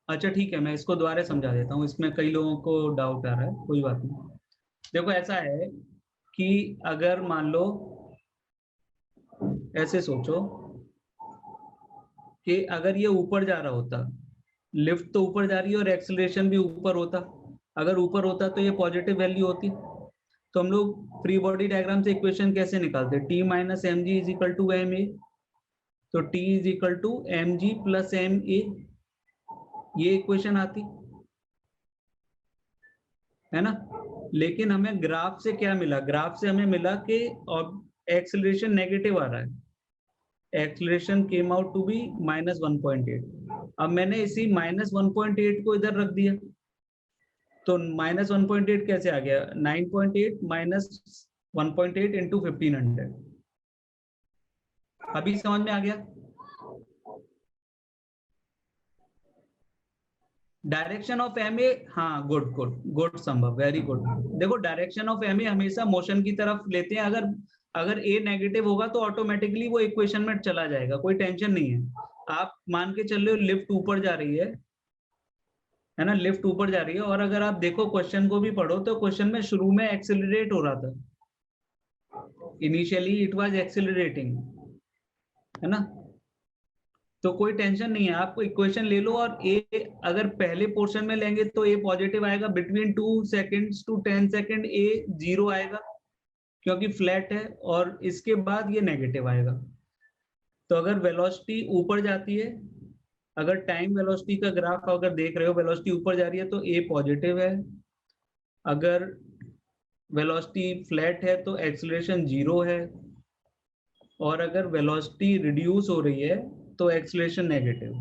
अच्छा ठीक है, मैं इसको दोबारा समझा देता हूँ, इसमें कई लोगों को डाउट आ रहा है, कोई बात नहीं। देखो ऐसा है कि अगर मान लो, ऐसे सोचो कि अगर ये ऊपर जा रहा होता, लिफ्ट तो ऊपर जा रही है और एक्सेलरेशन भी ऊपर होता, अगर ऊपर होता तो ये पॉजिटिव वैल्यू होती। तो हम लोग फ्री बॉडी डायग्राम से इक्वेशन कैसे निकालते, t - mg is equal to ma, तो t is equal to mg plus ma, ये इक्वेशन आती है ना। लेकिन हमें ग्राफ से क्या मिला, ग्राफ से हमें मिला कि एक्सेलरेशन नेगेटिव आ रहा है, acceleration came out to be -1.8। अब मैंने इसी -1.8 को इधर रख दिया, तो -1.8 कैसे आ गया, 9.8 माइनस 1.8 इंटू 1500। अभी समझ में आ गया, डायरेक्शन ऑफ एम ए, हाँ गुड गुड गुड संभव, वेरी गुड। देखो डायरेक्शन ऑफ एम ए हमेशा मोशन की तरफ लेते हैं, अगर अगर ए नेगेटिव होगा तो ऑटोमेटिकली वो इक्वेशन में चला जाएगा, कोई टेंशन नहीं है। आप मान के चल रहे हो लिफ्ट ऊपर जा रही है ना, लिफ्ट ऊपर जा रही है, और अगर आप देखो क्वेश्चन को भी पढ़ो तो क्वेश्चन में शुरू में एक्सेलरेट हो रहा था, इनिशियली इट वाज एक्सेलरेटिंग, है ना। तो कोई टेंशन नहीं है, आप इक्वेशन ले लो, और ए अगर पहले पोर्शन में लेंगे तो ए पॉजिटिव आएगा, between 2 seconds to 10 second a zero आएगा क्योंकि फ्लैट है, और इसके बाद ये नेगेटिव आएगा। तो अगर वेलोसिटी ऊपर जाती है, अगर टाइम वेलोसिटी का ग्राफ अगर देख रहे हो, वेलोसिटी ऊपर जा रही है तो ए पॉजिटिव है, अगर वेलोसिटी फ्लैट है तो एक्सीलरेशन जीरो है, और अगर वेलोसिटी रिड्यूस हो रही है तो एक्सीलरेशन नेगेटिव।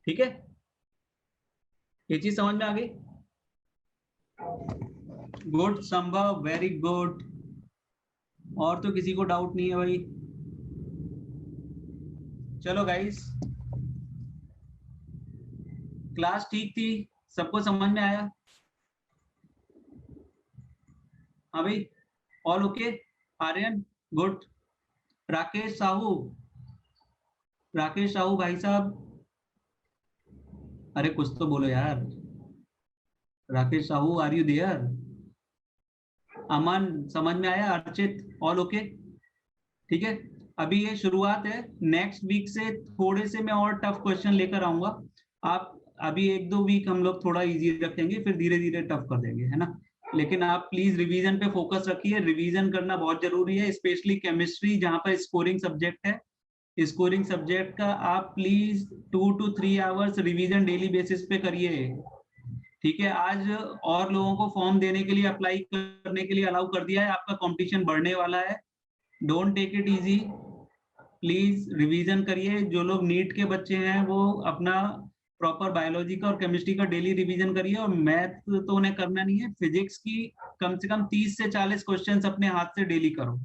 ठीक है, ये चीज समझ में आ गई? गुड संभव, वेरी गुड। और तो किसी को डाउट नहीं है भाई? चलो गाइस, क्लास ठीक थी, सबको समझ में आया? हाँ भाई, all okay? Aryan good, Rakesh Sahu, Rakesh Sahu भाई साहब, अरे कुछ तो बोलो यार। Rakesh Sahu, are you there? Aman, समझ में आया? Archit, all okay? ठीक है, अभी ये शुरुआत है, नेक्स्ट वीक से थोड़े से मैं और टफ क्वेश्चन लेकर आऊंगा। आप अभी 1-2 वीक हम लोग थोड़ा इजी रखेंगे, फिर धीरे धीरे टफ कर देंगे, है ना? लेकिन आप प्लीज रिवीजन पे फोकस रखिए, रिवीजन करना बहुत जरूरी है, स्पेशली केमिस्ट्री जहां पर स्कोरिंग सब्जेक्ट है। स्कोरिंग सब्जेक्ट का आप please 2 to 3 hours revision daily basis पे करिए। ठीक है, आज और लोगों को फॉर्म देने के लिए, अप्लाई करने के लिए अलाउ कर दिया है, आपका कंपटीशन बढ़ने वाला है। Don't take it easy, please revision करिए। जो लोग नीट के बच्चे हैं वो अपना प्रॉपर बायोलॉजी का और केमिस्ट्री का डेली रिवीजन करिए, और मैथ तो उन्हें करना नहीं है, फिजिक्स की कम से कम 30 से 40 क्वेश्चंस अपने हाथ से डेली करो।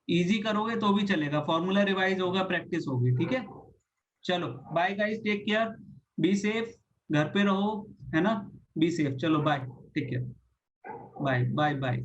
इजी करोगे तो भी चलेगा, फॉर्मूला रिवाइज होगा, प्रैक्टिस होगी। ठीक है, चलो bye guys, take care, be safe, घर पे रहो, है ना? बी सेफ, चलो bye, take care, bye bye bye.